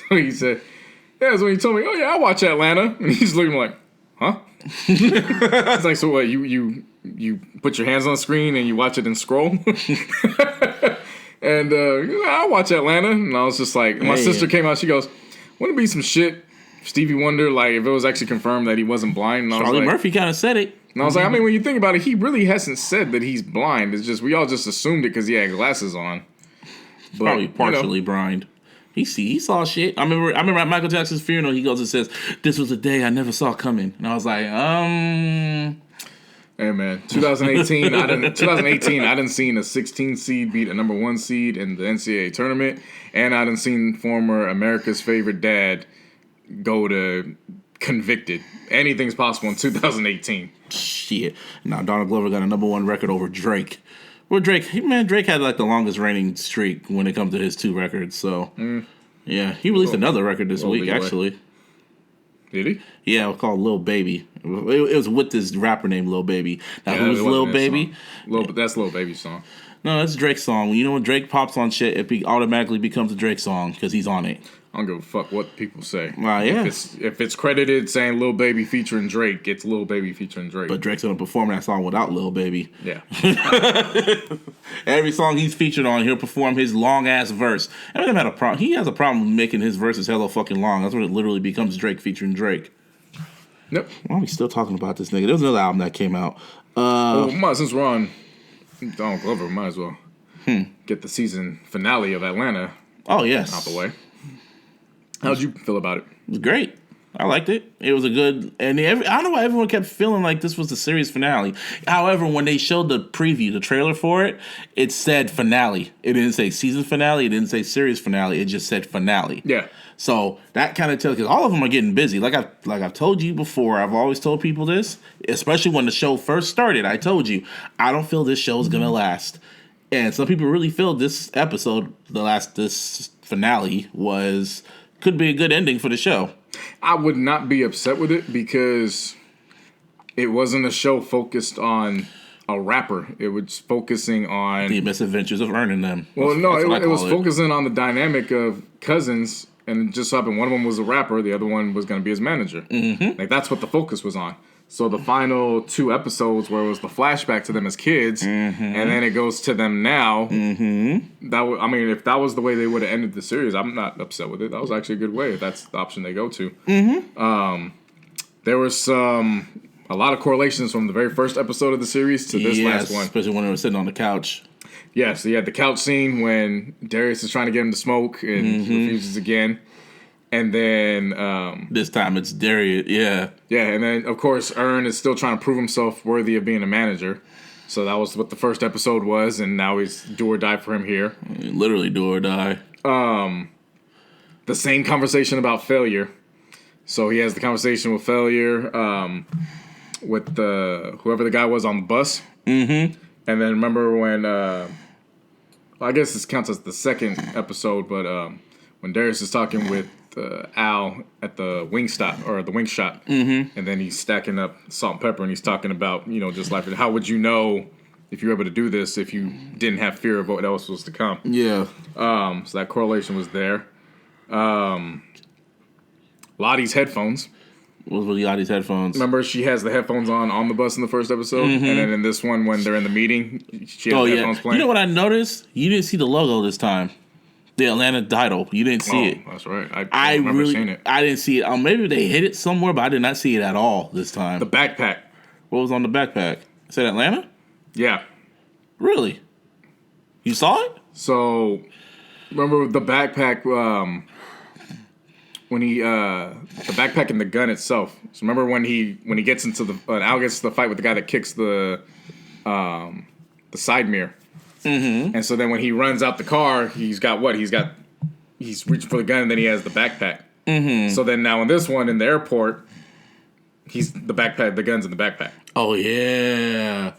So he said, "Yeah, that's when he told me, oh yeah, I watch Atlanta," and he's looking like, "Huh?" It's like, so what? You put your hands on the screen and you watch it and scroll. And I watch Atlanta, and I was just like, my sister came out. She goes, "Wouldn't it be some shit, if Stevie Wonder, like if it was actually confirmed that he wasn't blind?" And I was Charlie like, Murphy kind of said it. and I was like, I mean, when you think about it, he really hasn't said that he's blind. It's just we all just assumed it because he had glasses on. But, Probably you know, partially blind. He saw shit. I remember at Michael Jackson's funeral, he goes and says, "This was a day I never saw coming." And I was like, Hey man, 2018. I didn't seen a 16 seed beat a number 1 seed in the NCAA tournament, and I didn't seen former America's favorite dad go to convicted. Anything's possible in 2018. shit. Now Donald Glover got a number 1 record over Drake. Well, Drake had like the longest reigning streak when it comes to his 2 records. So yeah, he released another record this week leeway. actually. Did he? Yeah, it was called Lil Baby. It was with this rapper named Lil Baby. Now, who was it wasn't Lil his Baby? song. That's Lil Baby's song. No, that's Drake's song. You know when Drake pops on shit, it automatically becomes a Drake song because he's on it. I don't give a fuck what people say. Yeah. If it's credited saying Lil Baby featuring Drake, it's Lil Baby featuring Drake. But Drake's gonna perform that song without Lil Baby. Yeah. Every song he's featured on, he'll perform his long ass verse. Eminem had a problem. He has a problem making his verses hella fucking long. That's when it literally becomes Drake featuring Drake. Yep. Why are we still talking about this nigga? There was another album that came out. Since we're on Donald Glover, might as well get the season finale of Atlanta Oh yes, out the way. How'd you feel about it? It was great. I liked it. It was a good, and I don't know why everyone kept feeling like this was the series finale. However, when they showed the preview, the trailer for it, it said finale. It didn't say season finale. It didn't say series finale. It just said finale. Yeah. So that kind of tells, because all of them are getting busy. Like I've told you before, I've always told people this, especially when the show first started. I told you, I don't feel this show is gonna last, and some people really feel this episode, this finale could be a good ending for the show. I would not be upset with it because it wasn't a show focused on a rapper. It was focusing on The misadventures of earning them. Well, no, That's what I it was call focusing on the dynamic of cousins, and it just so happened one of them was a rapper, the other one was going to be his manager. Mm-hmm. Like that's what the focus was on. So the final 2 episodes where it was the flashback to them as kids, and then it goes to them now. Mm-hmm. If that was the way they would have ended the series, I'm not upset with it. That was actually a good way if that's the option they go to. Mm-hmm. There was a lot of correlations from the very first episode of the series to this last one. Especially when they were sitting on the couch. Yeah, so you had the couch scene when Darius is trying to get him to smoke and he refuses again. And then This time it's Darius, yeah. Yeah, and then of course Ern is still trying to prove himself worthy of being a manager. So that was what the first episode was, and now he's do or die for him here. Literally do or die. The same conversation about failure. So he has the conversation with failure, with whoever the guy was on the bus. Mm-hmm. And then remember when I guess this counts as the second episode, but when Darius is talking with Al at the wing shop, and then he's stacking up salt and pepper, and he's talking about just life. How would you know if you were able to do this if you didn't have fear of what else was to come? Yeah. So that correlation was there. Lottie's headphones. What was Yachty's headphones? Remember, she has the headphones on the bus in the first episode, and then in this one, when they're in the meeting, she has the headphones playing. You know what I noticed? You didn't see the logo this time. The Atlanta title. You didn't see it. That's right. I remember seeing it. I didn't see it. Maybe they hit it somewhere, but I did not see it at all this time. The backpack. What was on the backpack? Is it Atlanta? Yeah. Really? You saw it? So, remember the backpack, when he, the backpack and the gun itself. So remember when he gets into Al gets to the fight with the guy that kicks the side mirror. Mm-hmm. And so then when he runs out the car, he's reaching for the gun and then he has the backpack. Mm-hmm. So then now in this one, in the airport, the gun's in the backpack. Oh, yeah.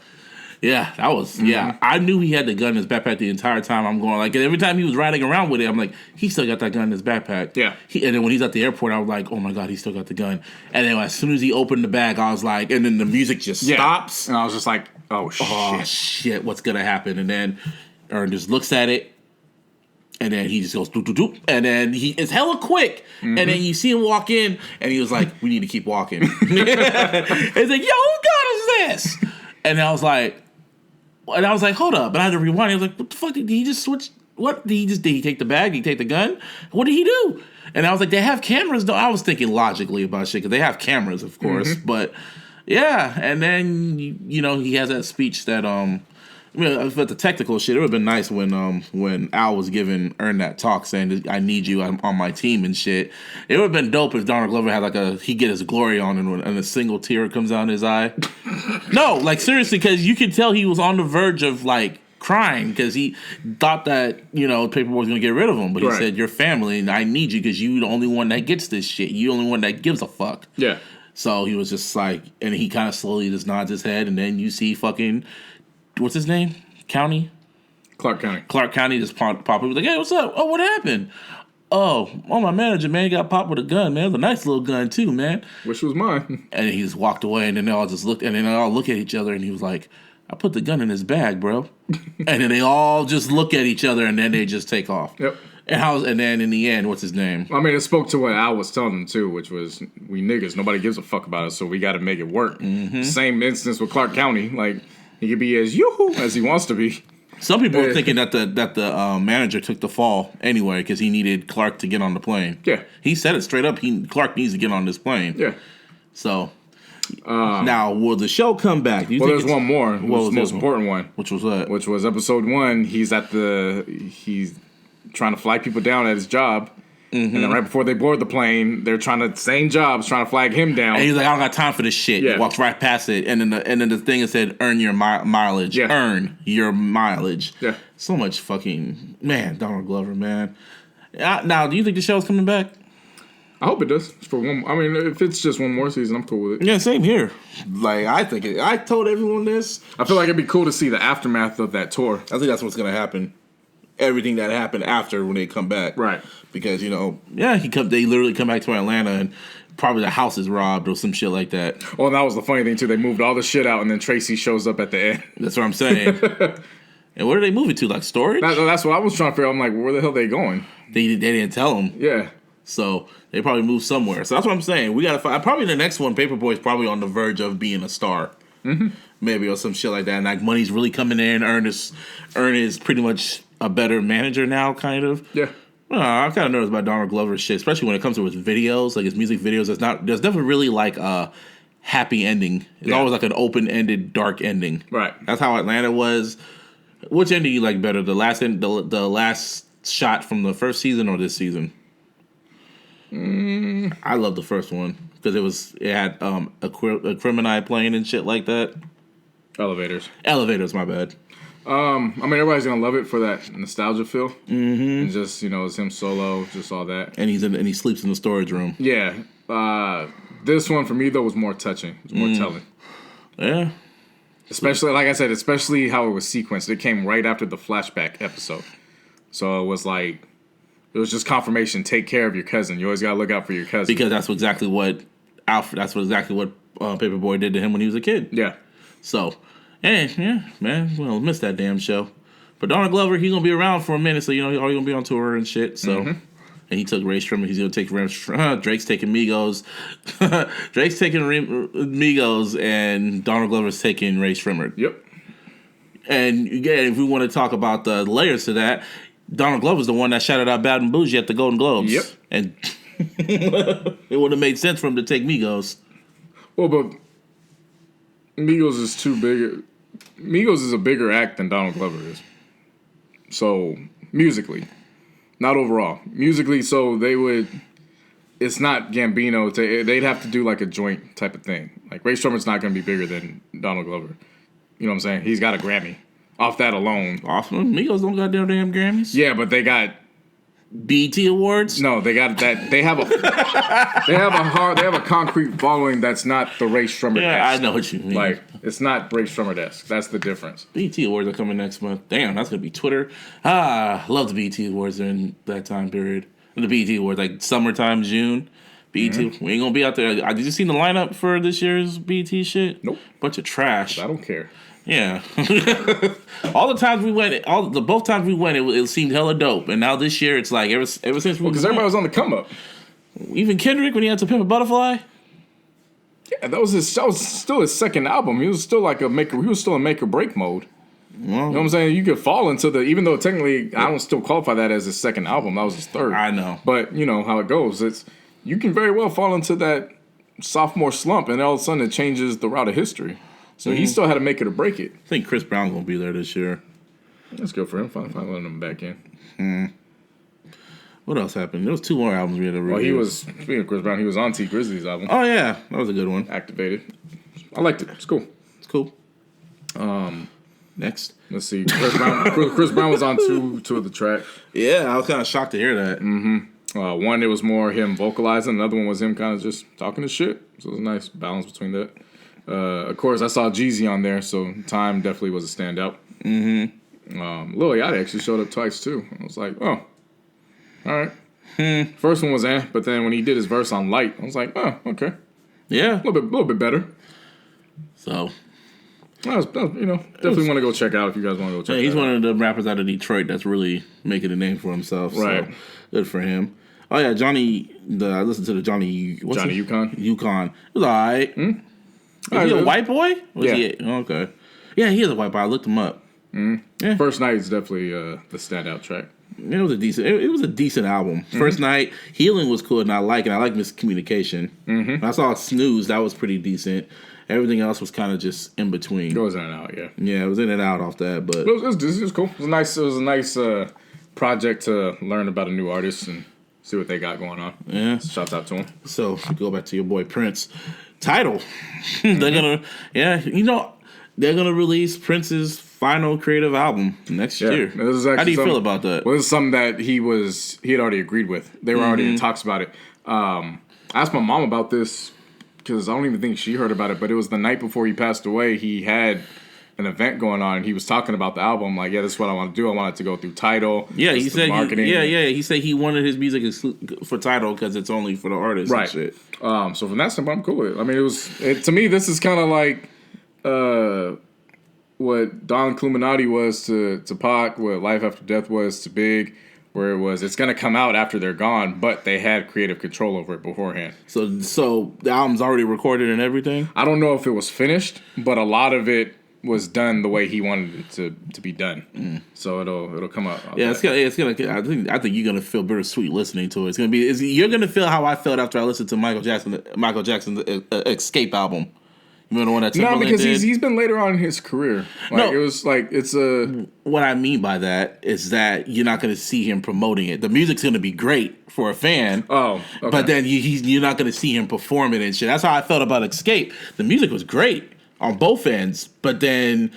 Yeah, that was, yeah. I knew he had the gun in his backpack the entire time. I'm going, like, every time he was riding around with it, I'm like, he still got that gun in his backpack. Yeah. And then when he's at the airport, I was like, oh my God, he still got the gun. And then as soon as he opened the bag, I was like, and then the music just stops. And I was just like, oh, shit. Oh, shit, what's going to happen? And then Ern just looks at it, and then he just goes, doop, doop, doop. And then it's hella quick. Mm-hmm. And then you see him walk in, and he was like, we need to keep walking. He's like, yo, who gun is this? And I was like, hold up. And I had to rewind. I was like, what the fuck? Did he just switch? What? Did he take the bag? Did he take the gun? What did he do? And I was like, they have cameras, though. I was thinking logically about shit, because they have cameras, of course. Mm-hmm. But, yeah. And then, he has that speech that, but the technical shit, it would have been nice when Al was giving Ern that talk saying, I need you on my team and shit. It would have been dope if Donald Glover had he get his glory on and a single tear comes out his eye. No, like seriously, because you could tell he was on the verge of crying because he thought that, Paperboy was going to get rid of him. But he said, your family, and I need you because you're the only one that gets this shit. You're the only one that gives a fuck. Yeah. So he was just like, and he kind of slowly just nods his head, and then you see fucking... What's his name? Clark County just popped up. He was like, hey, what's up? Oh, what happened? Oh, my manager, man, got popped with a gun, man. It was a nice little gun, too, man. Wish it was mine. And he just walked away, and then they all just looked, and then they all look at each other, and he was like, I put the gun in his bag, bro. And then they all just look at each other, and then they just take off. Yep. And then in the end, what's his name? I mean, it spoke to what Al was telling them, too, which was, we niggas, nobody gives a fuck about us, so we got to make it work. Mm-hmm. Same instance with Clark County, he could be as yoo-hoo as he wants to be. Some people are thinking that the manager took the fall anyway because he needed Clark to get on the plane. Yeah. He said it straight up. Clark needs to get on this plane. Yeah. So, now, will the show come back? There's one more. What was the most important one? Which was what? Which was episode 1. He's trying to flag people down at his job. Mm-hmm. And then right before they board the plane, they're trying to flag him down. And he's like, I don't got time for this shit. Yeah. He walks right past it. And then the thing that said, earn your mileage. Yeah. Earn your mileage. Yeah. So much fucking, man, Donald Glover, man. Now, do you think the show's coming back? I hope it does. For one, I mean, if it's just one more season, I'm cool with it. Yeah, same here. I think I told everyone this. I feel like it'd be cool to see the aftermath of that tour. I think that's what's going to happen. Everything that happened after when they come back. Right. Because, they literally come back to Atlanta and probably the house is robbed or some shit like that. Oh, and that was the funny thing, too. They moved all the shit out and then Tracy shows up at the end. That's what I'm saying. And where are they moving to? Like storage? That's what I was trying to figure out. I'm like, where the hell are they going? They didn't tell them. Yeah. So they probably moved somewhere. So that's what I'm saying. We got to find. Probably the next one, Paperboy's probably on the verge of being a star. Mm-hmm. Maybe or some shit like that. And money's really coming in. Ern is pretty much a better manager now, kind of. Yeah. I'm kind of nervous about Donald Glover's shit, especially when it comes to his videos, like his music videos. There's never really like a happy ending. It's always like an open-ended, dark ending. Right. That's how Atlanta was. Which ending do you like better? The last shot from the first season or this season? I love the first one because it had a Crimini playing and shit like that. Elevators, my bad. I mean, everybody's gonna love it for that nostalgia feel. Mm-hmm. And just it's him solo, just all that. And he sleeps in the storage room. Yeah. This one for me though was more touching. It was more telling. Yeah. Especially, like I said, how it was sequenced. It came right after the flashback episode, so it was like it was just confirmation. Take care of your cousin. You always gotta look out for your cousin because that's exactly what Paperboy did to him when he was a kid. Yeah. So. Hey, yeah, man, well, missed that damn show. But Donald Glover, he's gonna be around for a minute, so he's gonna be on tour and shit. So, and he took Ray Shrimmer. He's gonna take Drake's taking Migos. Drake's taking Migos, and Donald Glover's taking Ray Shrimmer. Yep. And again, if we want to talk about the layers to that, Donald Glover's the one that shouted out Bad and Bougie at the Golden Globes. Yep. And it would have made sense for him to take Migos. Well, but Migos is too big. Migos is a bigger act than Donald Glover is. So, musically. Not overall. Musically, so they would... It's not Gambino. They'd have to do like a joint type of thing. Like, Ray Shrummer's not going to be bigger than Donald Glover. You know what I'm saying? He's got a Grammy. Off that alone. Awesome. Migos don't got damn Grammys. Yeah, but they got... BET Awards? No, they got that. They have a concrete following that's not the Ray Shrummer. Yeah, I know what you mean. Like, it's not Ray Shrummer-esque. That's the difference. BET Awards are coming next month. Damn, that's gonna be Twitter. Love the BET Awards during that time period. The BET Awards, like summertime, June. BET, we ain't gonna be out there. Did you see the lineup for this year's BET shit? Nope. Bunch of trash. I don't care. Yeah. All the times we went, both times we went, it seemed hella dope. And now this year, it's like ever since we Because everybody was on the come up. Even Kendrick when he had to Pimp a Butterfly. Yeah, that was still his second album. He was still like a maker. He was still in make or break mode. You know what I'm saying? You could fall into even though technically I don't still qualify that as his second album. That was his third. I know. But you know how it goes. You can very well fall into that sophomore slump, and all of a sudden it changes the route of history. So he still had to make it or break it. I think Chris Brown's gonna be there this year. That's good for him. Finally letting him back in. What else happened? There was 2 more albums we had to review. Well, he was, speaking of Chris Brown, he was on Tee Grizzley's album. Oh yeah, that was a good one. Activated. I liked it. It's cool. It's cool. Next. Let's see. Chris Brown was on two of the track. Yeah, I was kind of shocked to hear that. One, it was more him vocalizing. Another one was him kind of just talking his shit. So it was a nice balance between that. Of course, I saw Jeezy on there, so Time definitely was a standout. Lil Yachty actually showed up twice, too. I was like, oh, all right. First one was but then when he did his verse on Light, I was like, oh, okay. Yeah. A little bit better. So. Definitely want to go check out if you guys want to go check out. He's one of the rappers out of Detroit that's really making a name for himself. Right. So good for him. Oh, yeah, I listened to the Johnny Yukon. Yukon. It was all right. Is he a white boy? Okay. Yeah, he is a white boy. I looked him up. Yeah. First Night is definitely the standout track. It was a decent. It was a decent album. First Night, Healing was cool, and I like Miscommunication. I saw Snooze. That was pretty decent. Everything else was kind of just in between. It was in and out, yeah. Yeah, it was in and out off that, but it was cool. It was a nice project to learn about a new artist and see what they got going on. Yeah, shouts out to him. So go back to your boy Prince. Tidal. They're gonna release Prince's final creative album next year. How do you feel about that? Well, this is something that he had already agreed with. They were already in talks about it. I asked my mom about this because I don't even think she heard about it, but it was the night before he passed away. He had an event going on, and he was talking about the album. Like, yeah, this is what I want to do. I want it to go through Tidal. Yeah, he said marketing. He said he wanted his music for Tidal because it's only for the artists. Right. And shit. So from that standpoint, I'm cool with it. I mean, to me, this is kind of like what Don Illuminati was to Pac, what Life After Death was to Big, where it's going to come out after they're gone, but they had creative control over it beforehand. So the album's already recorded and everything? I don't know if it was finished, but a lot of it was done the way he wanted it to be done. So it'll come out. Yeah, it's gonna. I think you're gonna feel bittersweet listening to it. It's gonna be. You're gonna feel how I felt after I listened to Michael Jackson's Escape album. You remember the one that Timberland because did? he's been later on in his career. It was like it's a. What I mean by that is that you're not gonna see him promoting it. The music's gonna be great for a fan. Oh, okay. But then you're not gonna see him perform it and shit. That's how I felt about Escape. The music was great on both ends, but then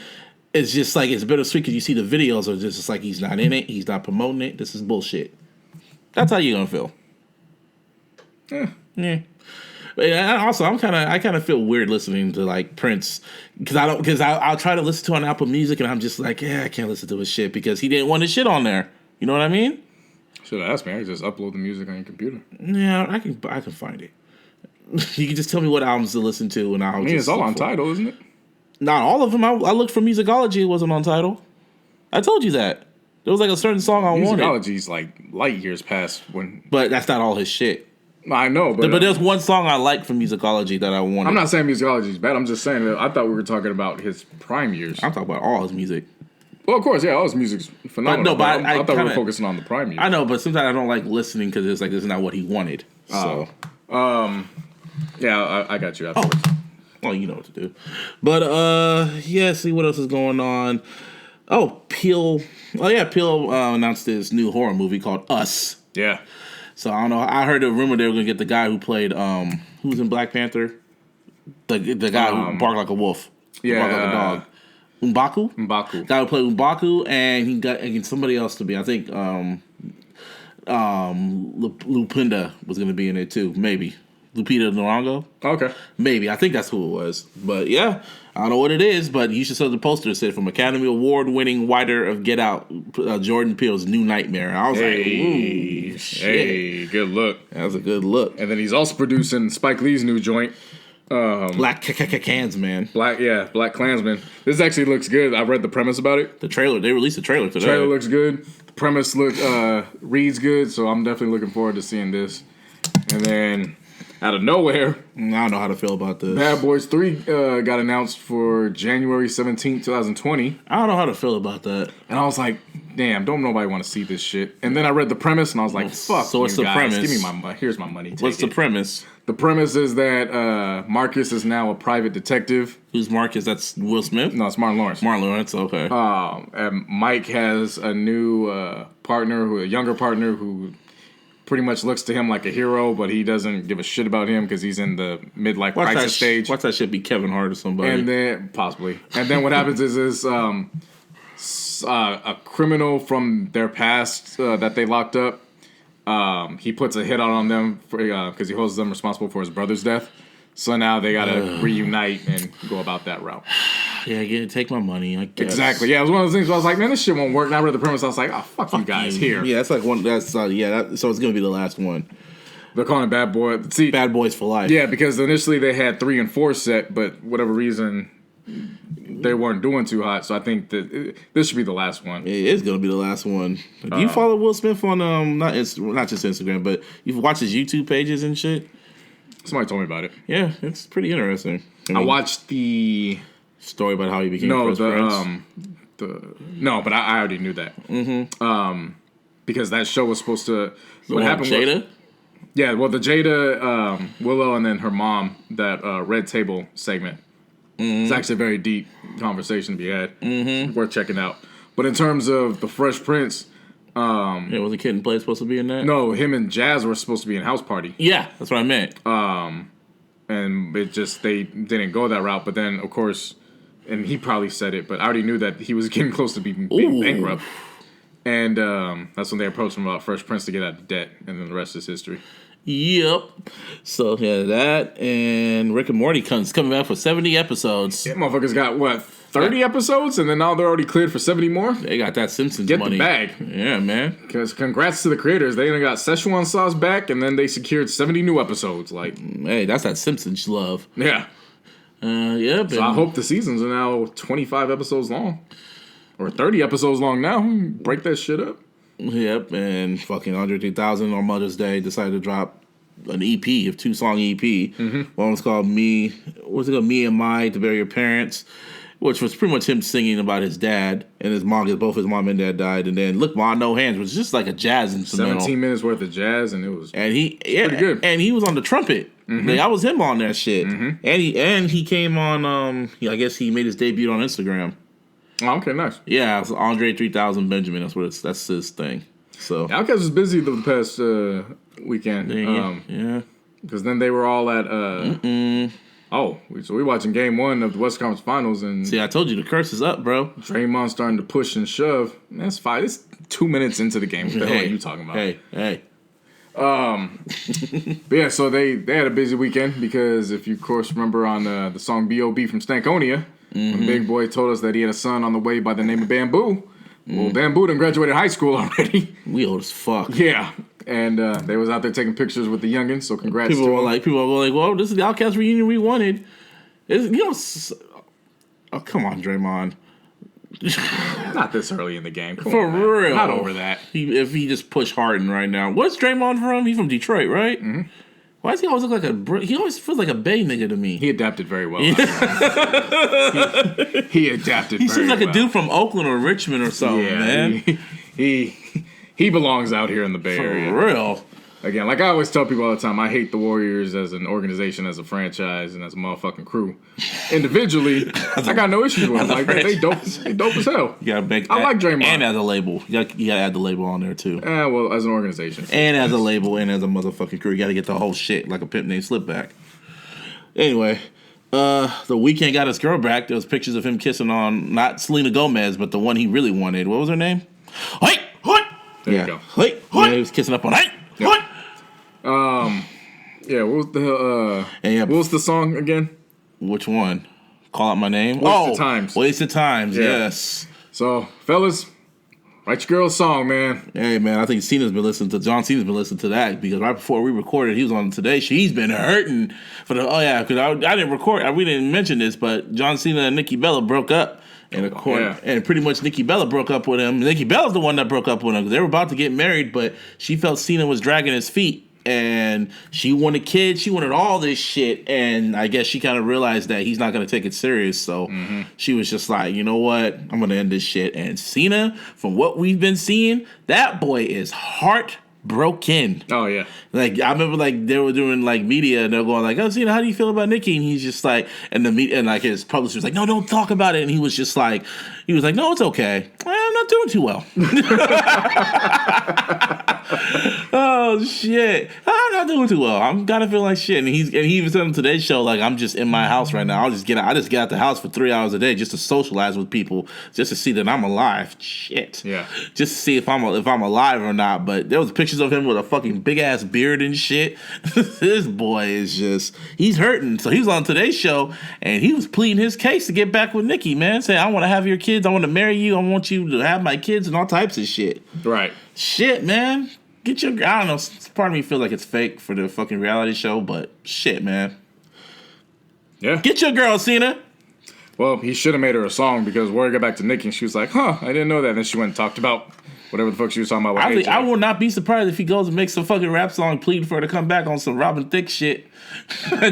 it's just like it's bittersweet because you see the videos are just like he's not in it, he's not promoting it. This is bullshit. That's how you're gonna feel. Yeah. But also, I kind of feel weird listening to like Prince because I'll try to listen to it on Apple Music and I'm just like, I can't listen to his shit because he didn't want his shit on there. You know what I mean? Should have asked me. I could just upload the music on your computer. Yeah, I can find it. You can just tell me what albums to listen to, and I'll. It's all on Tidal, isn't it? Not all of them. I looked for Musicology. It wasn't on Tidal. I told you that. There was like a certain song I wanted. Musicology's like light years past when. But that's not all his shit. I know, but there's one song I like from Musicology that I wanted. I'm not saying Musicology's bad. I'm just saying that I thought we were talking about his prime years. I'm talking about all his music. Well, of course, yeah, all his music's phenomenal. But I thought we were kinda- focusing on the Prime music. I know, but sometimes I don't like listening because it's like this is not what he wanted. So, Yeah, I got you. oh, well, you know what to do. But yeah, see what else is going on. Oh, Peele. Oh yeah, Peele announced this new horror movie called Us. Yeah. So I don't know. I heard a rumor they were gonna get the guy who played who was in Black Panther, the guy who barked like a wolf, barked like a dog. M'Baku. Guy who played M'Baku, and he got somebody else to be. I think Lupinda was gonna be in it too. Maybe Lupita Nyong'o. Okay. Maybe. I think that's who it was. But yeah, I don't know what it is, but you should saw the poster. It said from Academy Award winning writer of Get Out, Jordan Peele's New Nightmare. I was like, ooh, shit. Hey, good look. That was a good look. And then he's also producing Spike Lee's new joint. Black Klansman. Black Klansman. This actually looks good. I read the premise about it. The trailer. They released the trailer today. The trailer looks good. The premise reads good, so I'm definitely looking forward to seeing this. And then out of nowhere, I don't know how to feel about this. Bad Boys 3 got announced for January 17th, 2020. I don't know how to feel about that. And I was like, damn, don't nobody want to see this shit. And then I read the premise and I was like, fuck So what's you the guys. premise? Give me my money. Here's my money. What's the premise? The premise is that Marcus is now a private detective. Who's Marcus? That's Will Smith? No, it's Martin Lawrence. Martin Lawrence, okay. And Mike has a new partner, a younger partner who pretty much looks to him like a hero, but he doesn't give a shit about him because he's in the midlife crisis stage. Watch that shit be Kevin Hart or somebody. And then possibly. And then what happens is a criminal from their past that they locked up. He puts a hit out on them because he holds them responsible for his brother's death. So now they gotta reunite and go about that route. Yeah, take my money. I guess. Exactly. Yeah, it was one of those things where I was like, man, this shit won't work. And I read the premise. I was like, oh, fuck you guys here. Yeah, that's like one. That's so it's gonna be the last one. They're calling it Bad Boy. See, Bad Boys for Life. yeah, because initially they had 3 and 4 set, but whatever reason they weren't doing too hot. So I think that this should be the last one. It is gonna be the last one. Do you follow Will Smith on not just Instagram, but you've watched his YouTube pages and shit? Somebody told me about it. Yeah, it's pretty interesting. I watched the story about how he became no, friends. No, but I already knew that. Mm-hmm. Because that show was supposed to. What happened? Jada? Yeah, well, the Jada, Willow, and then her mom, that Red Table segment. It's actually a very deep conversation to be had. Mm-hmm. Worth checking out. But in terms of the Fresh Prince, yeah, was the Kid and Play supposed to be in that? no, him and Jazz were supposed to be in House Party. Yeah, that's what I meant. And it just, they didn't go that route. But then, of course, and he probably said it, but I already knew that he was getting close to being bankrupt. And that's when they approached him about Fresh Prince to get out of debt. And then the rest is history. Yep. So yeah, that and Rick and Morty coming back for 70 episodes. Yeah, motherfuckers got what, 30 episodes, and then now they're already cleared for 70 more. They got that Simpsons Get money. the bag. Yeah, man. Because congrats to the creators, they even got Szechuan sauce back, and then they secured 70 new episodes. Like, hey, that's that Simpsons love. yeah. Yeah. So I hope the seasons are now 25 episodes long, or 30 episodes long now. Break that shit up. Yep, and fucking Andre 3000 on Mother's Day decided to drop an EP, a 2-song EP. Mm-hmm. One was called Me and My to Bury Your Parents, which was pretty much him singing about his dad and his mom, because both his mom and dad died. And then Look Ma, No Hands was just like a jazz instrumental. 17 minutes worth of jazz, and it was pretty good. And he was on the trumpet. Mm-hmm. Like, I was him on that shit. Mm-hmm. And he came on. I guess he made his debut on Instagram. Oh, okay, nice. Yeah, it's Andre 3000 Benjamin. That's his thing. So Outkast was busy the past weekend. Yeah. Because then they were all at. So we're watching Game 1 of the West Conference Finals, and see, I told you the curse is up, bro. Draymond starting to push and shove. That's fine. It's 2 minutes into the game. What the hell are you talking about? Hey. But yeah, so they had a busy weekend because if you of course remember on the song B.O.B. from Stankonia, when Big Boy told us that he had a son on the way by the name of Bamboo. Well, Bamboo done graduated high school already. We old as fuck. Yeah. And they was out there taking pictures with the youngins, so congrats people to were them. like, well, this is the Outkast reunion we wanted. Oh, come on, Draymond. Not this early in the game. Come For on, man. real. Not over that. If he just push Harden right now. What's Draymond from? He's from Detroit, right? Mm-hmm. Why does he always look like he always feels like a Bay nigga to me. He adapted very well. He adapted. He very seems like well. a dude from Oakland or Richmond or something, man. He belongs out here in the Bay Area. For real. Again, like I always tell people all the time, I hate the Warriors as an organization, as a franchise, and as a motherfucking crew. Individually, I got no issue with them. Like they dope as hell. You gotta make I like Draymond. And as a label. You gotta add the label on there too. Well, as an organization. And as a label and as a motherfucking crew. You gotta get the whole shit like a pimp named Slipback. Anyway, the Weeknd got his girl back. There was pictures of him kissing on not Selena Gomez, but the one he really wanted. What was her name? Hey! There you go. Hey! Yeah, he was kissing up on hey! Yep. Yeah, what was the song again? Which one? Call Out My Name? Wasted Times. Wasted Times, Yeah. Yes. So, fellas, write your girl a song, man. Hey, man, I think John Cena's been listening to that because right before we recorded, he was on Today. She's been hurting for the, because I didn't record, we didn't mention this, but John Cena and Nikki Bella broke up. And pretty much Nikki Bella broke up with him. Nikki Bella's the one that broke up with him because they were about to get married, but she felt Cena was dragging his feet. And she wanted kids. She wanted all this shit. And I guess she kind of realized that he's not going to take it serious. So she was just like, you know what? I'm going to end this shit. And Cena, from what we've been seeing, that boy is heartbroken. Oh, yeah. Like, I remember, like, they were doing, like, media. And they're going, like, oh, Cena, how do you feel about Nikki? And he's just like, and the media, and, like, his publisher was like, no, don't talk about it. And he was just like, no, it's okay. I'm not doing too well. Oh shit! I'm not doing too well. I'm kind of feeling like shit. And he even said on today's show, like, I'm just in my house right now. I just get out the house for 3 hours a day just to socialize with people, just to see that I'm alive. Shit. Yeah. Just to see if I'm alive or not. But there was pictures of him with a fucking big ass beard and shit. This boy is he's hurting. So he was on today's show and he was pleading his case to get back with Nikki, man. Saying, I want to have your kids. I want to marry you. I want you to have my kids and all types of shit. Right. Shit, man. I don't know. Part of me feel like it's fake for the fucking reality show, but shit, man. Yeah. Get your girl, Cena. Well, he should have made her a song because word got back to Nikki and she was like, I didn't know that. And then she went and talked about whatever the fuck she was talking about. I will not be surprised if he goes and makes some fucking rap song pleading for her to come back on some Robin Thicke shit. My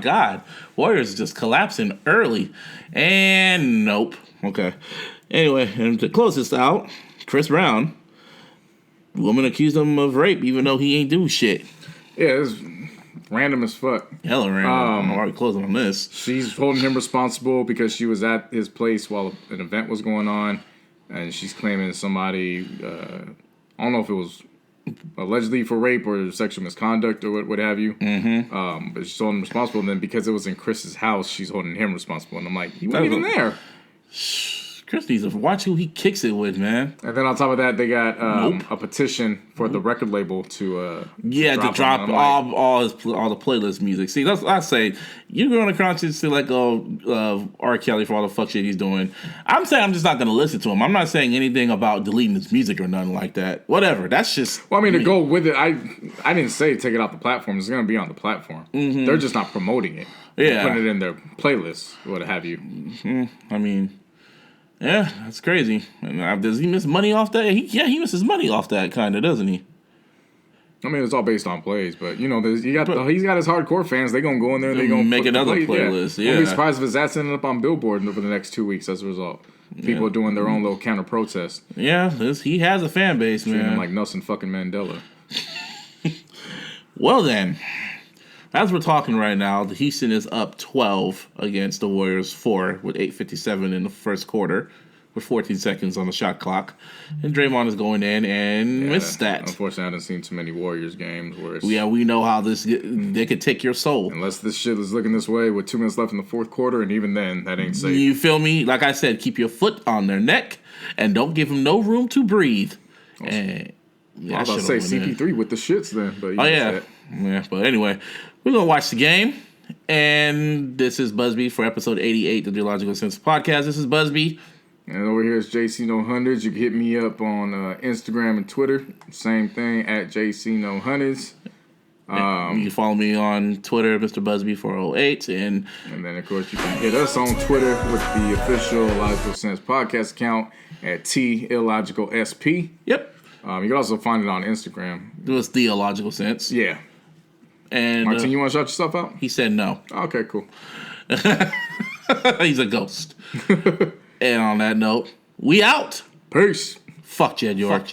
God. Warriors just collapsing early. And nope. Okay. Anyway, and to close this out, Chris Brown. Woman accused him of rape, even though he ain't do shit. Yeah, it's random as fuck. Hella random. I'm already closing on this. She's holding him responsible because she was at his place while an event was going on, and she's claiming somebody. I don't know if it was allegedly for rape or sexual misconduct or what have you. Mm-hmm. But she's holding him responsible. And then because it was in Chris's house, she's holding him responsible. And I'm like, he wasn't even there. Chris needs to watch who he kicks it with, man. And then on top of that, they got a petition for the record label to drop all the playlist music. See, that's what I say. You're going to conscience to let go R. Kelly for all the fuck shit he's doing. I'm saying I'm just not going to listen to him. I'm not saying anything about deleting his music or nothing like that. Whatever. That's just. Well, I mean, to go with it, I didn't say take it off the platform. It's going to be on the platform. Mm-hmm. They're just not promoting it. Yeah, putting it in their playlist, what have you. Mm-hmm. I mean. Yeah, that's crazy. And does he miss money off that? He misses money off that, kind of, doesn't he? I mean, it's all based on plays, but he's got his hardcore fans. They're gonna go in there and they're gonna make another playlist. Yeah. Won't be surprised if his ass ended up on Billboard for the next 2 weeks as a result. People are doing their own little counter protest. Yeah, he has a fan base, man. Treating him like Nelson fucking Mandela. Well then, as we're talking right now, the Houston is up 12 against the Warriors 4 with 8:57 in the first quarter with 14 seconds on the shot clock. And Draymond is going in and missed that. Unfortunately, I haven't seen too many Warriors games where it's... Yeah, we know how they could take your soul. Unless this shit is looking this way with 2 minutes left in the fourth quarter, and even then, that ain't safe. You feel me? Like I said, keep your foot on their neck and don't give them no room to breathe. And, I was about to say CP3 with the shits then. But yeah, but anyway... We're going to watch the game, and this is Busby for episode 88 of the iLLogical Sense podcast. This is Busby. And over here is JC No Hundreds. You can hit me up on Instagram and Twitter. Same thing, at JC No Hundreds. You can follow me on Twitter, Mr. Busby408. And then, of course, you can hit us on Twitter with the official iLLogical Sense podcast account at TILLogicalSP. Yep. You can also find it on Instagram. It was the iLLogical Sense. Yeah. And Martin, you want to shout yourself out? he said no. Okay, cool. He's a ghost. And on that note, we out. Peace. Fuck Jed York.